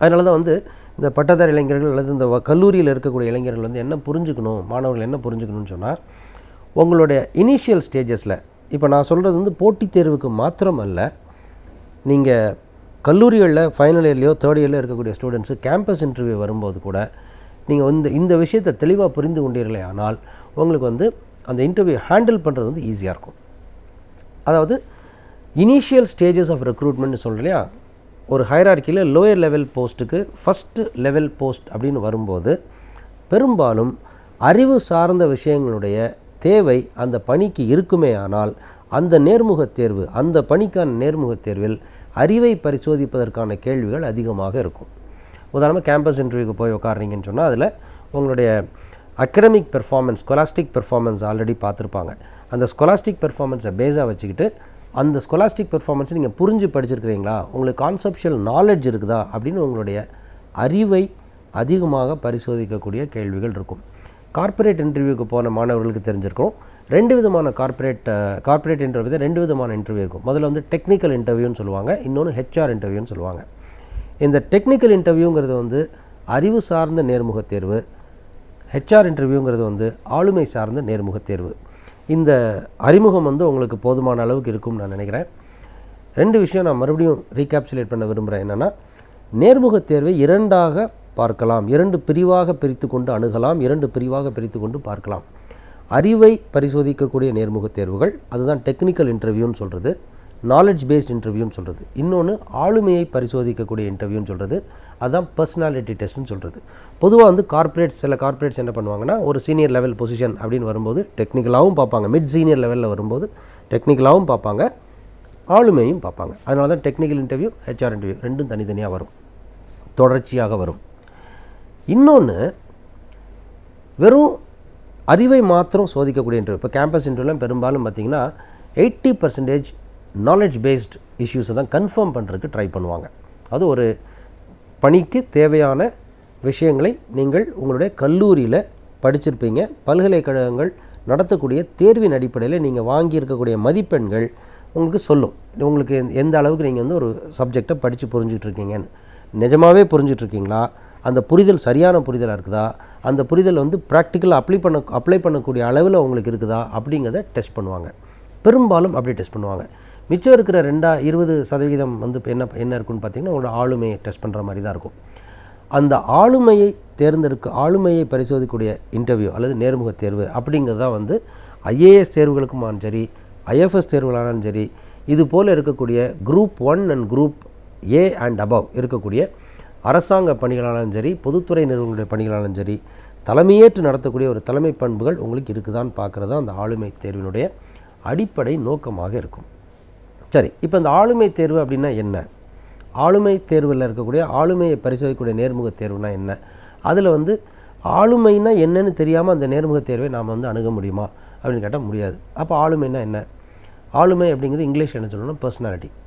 Speaker 7: அதனால தான் வந்து இந்த பட்டதாரி இளைஞர்கள் அல்லது இந்த கல்லூரியில் இருக்கக்கூடிய இளைஞர்கள் வந்து என்ன புரிஞ்சுக்கணும், மாணவர்கள் என்ன புரிஞ்சுக்கணும்னு சொன்னால், உங்களுடைய இனிஷியல் ஸ்டேஜஸில், இப்போ நான் சொல்கிறது வந்து போட்டித் தேர்வுக்கு மாத்திரம் அல்ல, நீங்கள் கல்லூரிகளில் ஃபைனல் இயர்லையோ தேர்ட் இயர்லையோ இருக்கக்கூடிய ஸ்டூடெண்ட்ஸு கேம்பஸ் இன்டர்வியூ வரும்போது கூட நீங்கள் இந்த விஷயத்தை தெளிவாக புரிந்து கொண்டீர்களே ஆனால் உங்களுக்கு வந்து அந்த இன்டர்வியூ ஹேண்டில் பண்ணுறது வந்து ஈஸியாக இருக்கும். அதாவது இனிஷியல் ஸ்டேஜஸ் ஆஃப் ரெக்ரூட்மெண்ட்னு சொல்கிறலையா, ஒரு ஹைரார்க்கியில் லோயர் லெவல் போஸ்ட்டுக்கு ஃபஸ்ட்டு லெவல் போஸ்ட் அப்படின்னு வரும்போது பெரும்பாலும் அறிவு சார்ந்த விஷயங்களுடைய தேவை அந்த பணிக்கு இருக்குமே ஆனால் அந்த நேர்முகத் தேர்வு, அந்த பணிக்கான நேர்முகத் தேர்வில் அறிவை பரிசோதிப்பதற்கான கேள்விகள் அதிகமாக இருக்கும். உதாரணமாக கேம்பஸ் இன்டர்வியூக்கு போய் உட்காருறீங்கன்னு சொன்னால் அதில் உங்களுடைய academic performance, Scholastic performance already பார்த்துருப்பாங்க. அந்த ஸ்கொலாஸ்டிக் பெர்ஃபார்மன்ஸை பேஸாக வச்சுக்கிட்டு அந்த ஸ்கொலாஸ்டிக் பெர்ஃபார்மன்ஸை நீங்கள் புரிஞ்சு படிச்சிருக்கிறீங்களா, உங்களுக்கு கான்செப்ஷுவல் நாலேஜ் இருக்குதா அப்படின்னு உங்களுடைய அறிவை அதிகமாக பரிசோதிக்கக்கூடிய கேள்விகள் இருக்கும். கார்ப்பரேட் இன்டர்வியூக்கு போன மாணவர்களுக்கு தெரிஞ்சிருக்கும், ரெண்டு விதமான கார்ப்பரேட் இன்டர்வியூ, ரெண்டு விதமான இன்டர்வியூ இருக்கும். முதல்ல வந்து டெக்னிக்கல் இன்டர்வியூன்னு சொல்லுவாங்க, இன்னொன்று ஹெச்ஆர் இன்டர்வியூன்னு சொல்லுவாங்க. இந்த டெக்னிக்கல் இன்டர்வியூங்கிறது வந்து அறிவு சார்ந்த நேர்முகத் தேர்வு, ஹெச்ஆர் இன்டர்வியூங்கிறது வந்து ஆளுமை சார்ந்த நேர்முகத் தேர்வு. இந்த அறிமுகம் வந்து உங்களுக்கு போதுமான அளவுக்கு இருக்கும்னு நான் நினைக்கிறேன். ரெண்டு விஷயம் நான் மறுபடியும் ரீகேப்சுலேட் பண்ண விரும்புகிறேன். என்னென்னா, நேர்முகத் தேர்வை இரண்டாக பார்க்கலாம், இரண்டு பிரிவாக பிரித்து கொண்டு அணுகலாம், இரண்டு பிரிவாக பிரித்து கொண்டு பார்க்கலாம். அறிவை பரிசோதிக்கக்கூடிய நேர்முகத் தேர்வுகள், அதுதான் டெக்னிக்கல் இன்டர்வியூன்னு சொல்கிறது, நாலேஜ் பேஸ்ட் இன்டர்வியூன்னு சொல்கிறது. இன்னொன்று ஆளுமையை பரிசோதிக்கக்கூடிய இன்டர்வியூன்னு சொல்கிறது, அதுதான் பர்சனாலிட்டி டெஸ்ட்னு சொல்கிறது. பொதுவாக வந்து சில கார்ப்பரேட்ஸ் என்ன பண்ணுவாங்கன்னா, ஒரு சீனியர் லெவல் பொசிஷன் அப்படின்னு வரும்போது டெக்னிக்கலாகவும் பார்ப்பாங்க, மிட் சீனியர் லெவலில் வரும்போது டெக்னிக்கலாகவும் பார்ப்பாங்க, ஆளுமையும் பார்ப்பாங்க. அதனால தான் டெக்னிக்கல் இன்டர்வியூ, ஹெச்ஆர் இன்டர்வியூ ரெண்டும் தனித்தனியாக வரும், தொடர்ச்சியாக வரும். இன்னொன்று வெறும் அறிவை மாத்திரம் சோதிக்கக்கூடிய இன்டர்வியூ. இப்போ கேம்பஸ் இன்டர்வியூலாம் பெரும்பாலும் பார்த்திங்கன்னா 80% நாலேஜ் பேஸ்ட் இஷ்யூஸை தான் கன்ஃபார்ம் பண்ணுறதுக்கு ட்ரை பண்ணுவாங்க. அது ஒரு பணிக்கு தேவையான விஷயங்களை நீங்கள் உங்களுடைய கல்லூரியில் படிச்சிருப்பீங்க, பல்கலைக்கழகங்கள் நடத்தக்கூடிய தேர்வின் அடிப்படையில் நீங்கள் வாங்கியிருக்கக்கூடிய மதிப்பெண்கள் உங்களுக்கு சொல்லும் உங்களுக்கு எந்த அளவுக்கு நீங்கள் வந்து ஒரு சப்ஜெக்டை படித்து புரிஞ்சிட்ருக்கீங்கன்னு. நிஜமாகவே புரிஞ்சிட்ருக்கீங்களா, அந்த புரிதல் சரியான புரிதலாக இருக்குதா, அந்த புரிதல் வந்து ப்ராக்டிக்கலாக அப்ளை பண்ணக்கூடிய அளவில் உங்களுக்கு இருக்குதா அப்படிங்கிறத டெஸ்ட் பண்ணுவாங்க. பெரும்பாலும் அப்படி டெஸ்ட் பண்ணுவாங்க. மிச்சம் இருக்கிற 20% வந்து என்ன இருக்குன்னு பார்த்தீங்கன்னா, உங்களோட ஆளுமையை டெஸ்ட் பண்ணுற மாதிரி தான் இருக்கும். அந்த ஆளுமையை பரிசோதிக்கக்கூடிய இன்டர்வியூ அல்லது நேர்முக தேர்வு அப்படிங்கிறது தான் வந்து ஐஏஎஸ் தேர்வுகளுக்குமானும் சரி, ஐஎஃப்எஸ் தேர்வுகளானாலும் சரி, இது போல் இருக்கக்கூடிய group 1 and group A and above இருக்கக்கூடிய அரசாங்க பணிகளானாலும் சரி, பொதுத்துறை நிறுவனங்களுடைய பணிகளானாலும் சரி, தலைமையேற்று நடத்தக்கூடிய ஒரு தலைமை பண்புகள் உங்களுக்கு இருக்குதான்னு பார்க்குறது தான் அந்த ஆளுமை தேர்வினுடைய அடிப்படை நோக்கமாக இருக்கும். சரி, இப்போ இந்த ஆளுமை தேர்வு அப்படின்னா என்ன, ஆளுமை தேர்வில் இருக்கக்கூடிய ஆளுமையை பரிசோதிக்கக்கூடிய நேர்முக தேர்வுனா என்ன, அதில் வந்து ஆளுமைனா என்னன்னு தெரியாமல் அந்த நேர்முக தேர்வை நாம் வந்து அணுக முடியுமா அப்படின்னு கேட்டால் முடியாது. அப்போ ஆளுமைனா என்ன, ஆளுமை அப்படிங்கிறது இங்கிலீஷ் என்ன சொல்லணும்னா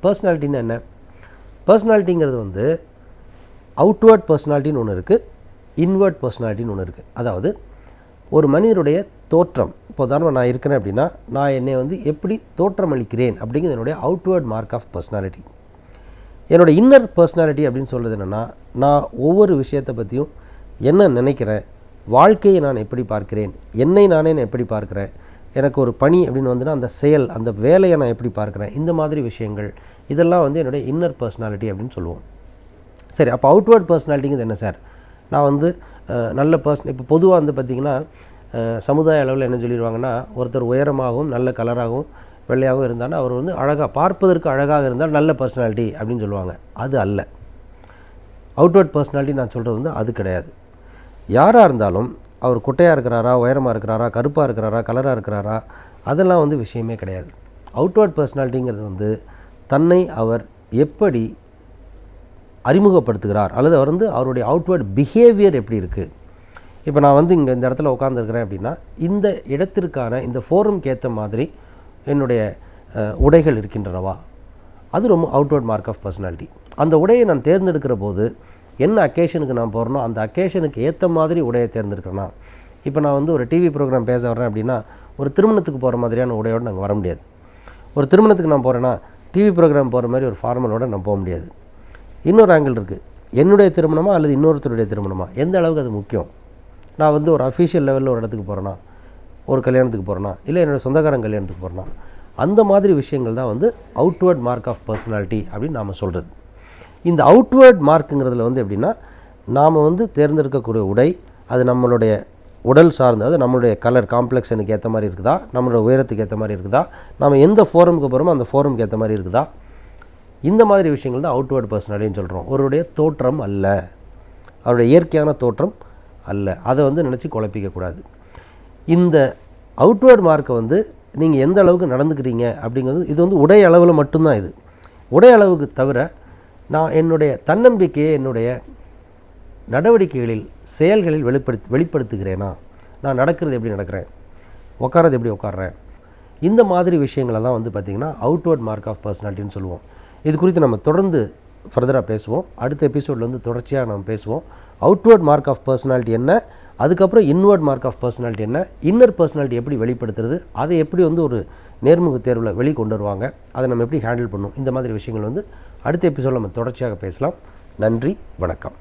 Speaker 7: பர்சனாலிட்டின்னா என்ன, பர்சனாலிட்டிங்கிறது வந்து அவுட்வர்ட் பர்சனாலிட்டின்னு ஒன்று இருக்குது, இன்வெர்ட் பர்சனாலிட்டின்னு ஒன்று இருக்குது. அதாவது ஒரு மனிதனுடைய தோற்றம், இப்போ உதாரணமாக நான் இருக்கிறேன் அப்படின்னா நான் என்னை வந்து எப்படி தோற்றம் அளிக்கிறேன் அப்படிங்கிறது என்னுடைய அவுட்வேர்ட் மார்க் ஆஃப் பர்சனாலிட்டி. என்னோடய இன்னர் பர்சனாலிட்டி அப்படின்னு சொல்கிறது என்னென்னா, நான் ஒவ்வொரு விஷயத்தை பற்றியும் என்ன நினைக்கிறேன், வாழ்க்கையை நான் எப்படி பார்க்கிறேன், என்னை நானே நான் எப்படி பார்க்குறேன், எனக்கு ஒரு பணி அப்படின்னு வந்துன்னா அந்த செயல், அந்த வேலையை நான் எப்படி பார்க்குறேன், இந்த மாதிரி விஷயங்கள் இதெல்லாம் வந்து என்னுடைய இன்னர் பர்சனாலிட்டி அப்படின்னு சொல்லுவோம். சரி, அப்போ அவுட்வேர்ட் பர்சனாலிட்டிங்கிறது என்ன சார்? நான் வந்து நல்ல இப்போ பொதுவாக வந்து பார்த்திங்கன்னா சமுதாய அளவில் என்ன சொல்லிடுவாங்கன்னா, ஒருத்தர் உயரமாகவும் நல்ல கலராகவும் வெள்ளையாகவும் இருந்தாலும் அவர் வந்து அழகாக, பார்ப்பதற்கு அழகாக இருந்தால் நல்ல பர்சனாலிட்டி அப்படின்னு சொல்லுவாங்க. அது அல்ல. அவுட்வேர்ட் பர்சனாலிட்டி நான் சொல்கிறது வந்து அது கிடையாது. யாராக இருந்தாலும் அவர் குட்டையாக இருக்கிறாரா, உயரமாக இருக்கிறாரா, கருப்பாக இருக்கிறாரா, கலராக இருக்கிறாரா, அதெல்லாம் வந்து விஷயமே கிடையாது. அவுட்வேர்ட் பர்சனாலிட்டிங்கிறது வந்து தன்னை அவர் எப்படி அறிமுகப்படுத்துகிறார், அல்லது அவர் வந்து அவருடைய அவுட்வேர்ட் பிஹேவியர் எப்படி இருக்குது. இப்போ நான் வந்து இங்கே இந்த இடத்துல உட்காந்துருக்கிறேன் அப்படின்னா இந்த இடத்திற்கான இந்த ஃபோரம்க்கு ஏற்ற மாதிரி என்னுடைய உடைகள் இருக்கின்றனவா, அது ரொம்ப அவுட்வேர்ட் மார்க் ஆஃப் பர்சனாலிட்டி. அந்த உடையை நான் தேர்ந்தெடுக்கிற போது என்ன அக்கேஷனுக்கு நான் போகிறனோ அந்த அக்கேஷனுக்கு ஏற்ற மாதிரி உடையை தேர்ந்தெடுக்கிறேன்னா, இப்போ நான் வந்து ஒரு டிவி ப்ரோக்ராம் பேச வர்றேன் அப்படின்னா ஒரு திருமணத்துக்கு போகிற மாதிரியான உடையோடு நாங்கள் வர முடியாது. ஒரு திருமணத்துக்கு நான் போகிறேன்னா டிவி ப்ரோக்ராம் போகிற மாதிரி ஒரு ஃபார்மலோடு நான் போக முடியாது. இன்னொரு ஆங்கிள் இருக்குது, என்னுடைய திருமணமா அல்லது இன்னொருத்தருடைய திருமணமா, எந்த அளவுக்கு அது முக்கியம். நான் வந்து ஒரு அஃபீஷியல் லெவலில் ஒரு இடத்துக்கு போகிறேன்னா, ஒரு கல்யாணத்துக்கு போகிறேன்னா, இல்லை என்னோடய சொந்தக்காரன் கல்யாணத்துக்கு போகிறேன்னா, அந்த மாதிரி விஷயங்கள் தான் வந்து அவுட்வேர்ட் மார்க் ஆஃப் பர்சனாலிட்டி அப்படின்னு நாம் சொல்கிறது. இந்த அவுட்வேர்ட் மார்க்குங்கிறதுல வந்து எப்படின்னா, நாம் வந்து தேர்ந்தெடுக்கக்கூடிய உடை அது நம்மளுடைய உடல் சார்ந்து, அது நம்மளுடைய கலர் காம்ப்ளெக்ஷனுக்கு ஏற்ற மாதிரி இருக்குதா, நம்மளோட உயரத்துக்கு ஏற்ற மாதிரி இருக்குதா, நம்ம எந்த ஃபோரமுக்கு போகிறோமோ அந்த ஃபோரமுக்கு ஏற்ற மாதிரி இருக்குதா, இந்த மாதிரி விஷயங்கள் தான் அவுட்வேர்ட் பர்சனாலிட்டின்னு சொல்கிறோம். அவருடைய தோற்றம் அல்ல, அவருடைய இயற்கையான தோற்றம் அல்ல. அதை வந்து நினச்சி குழப்பிக்கக்கூடாது. இந்த அவுட்வேர்ட் மார்க்கை வந்து நீங்கள் எந்த அளவுக்கு நடந்துக்கிறீங்க அப்படிங்கிறது இது வந்து உடை அளவில் மட்டும்தான். இது உடை அளவுக்கு தவிர நான் என்னுடைய தன்னம்பிக்கையை என்னுடைய நடவடிக்கைகளில் செயல்களில் வெளிப்படுத்துகிறேனா, நான் நடக்கிறது எப்படி நடக்கிறேன், உட்காரது எப்படி உட்கார்றேன், இந்த மாதிரி விஷயங்களை தான் வந்து பார்த்திங்கன்னா அவுட்வேர்ட் மார்க் ஆஃப் பர்சனாலிட்டின்னு சொல்லுவோம். இது குறித்து நம்ம தொடர்ந்து ஃபர்தராக பேசுவோம். அடுத்த எபிசோடில் வந்து தொடர்ச்சியாக நம்ம பேசுவோம். அவுட்வேர்ட் மார்க் ஆஃப் பர்சனாலிட்டி என்ன, அதுக்கப்புறம் இன்வெர்ட் மார்க் ஆஃப் பர்சனாலிட்டி என்ன, இன்னர் பர்சனாலிட்டி எப்படி வெளிப்படுத்துறது, அதை எப்படி வந்து ஒரு நேர்முக தேர்வில் வெளிக்கொண்டு வருவாங்க, அதை நம்ம எப்படி ஹேண்டில் பண்ணுவோம், இந்த மாதிரி விஷயங்கள் வந்து அடுத்த எபிசோடில் நம்ம தொடர்ச்சியாக பேசலாம். நன்றி, வணக்கம்.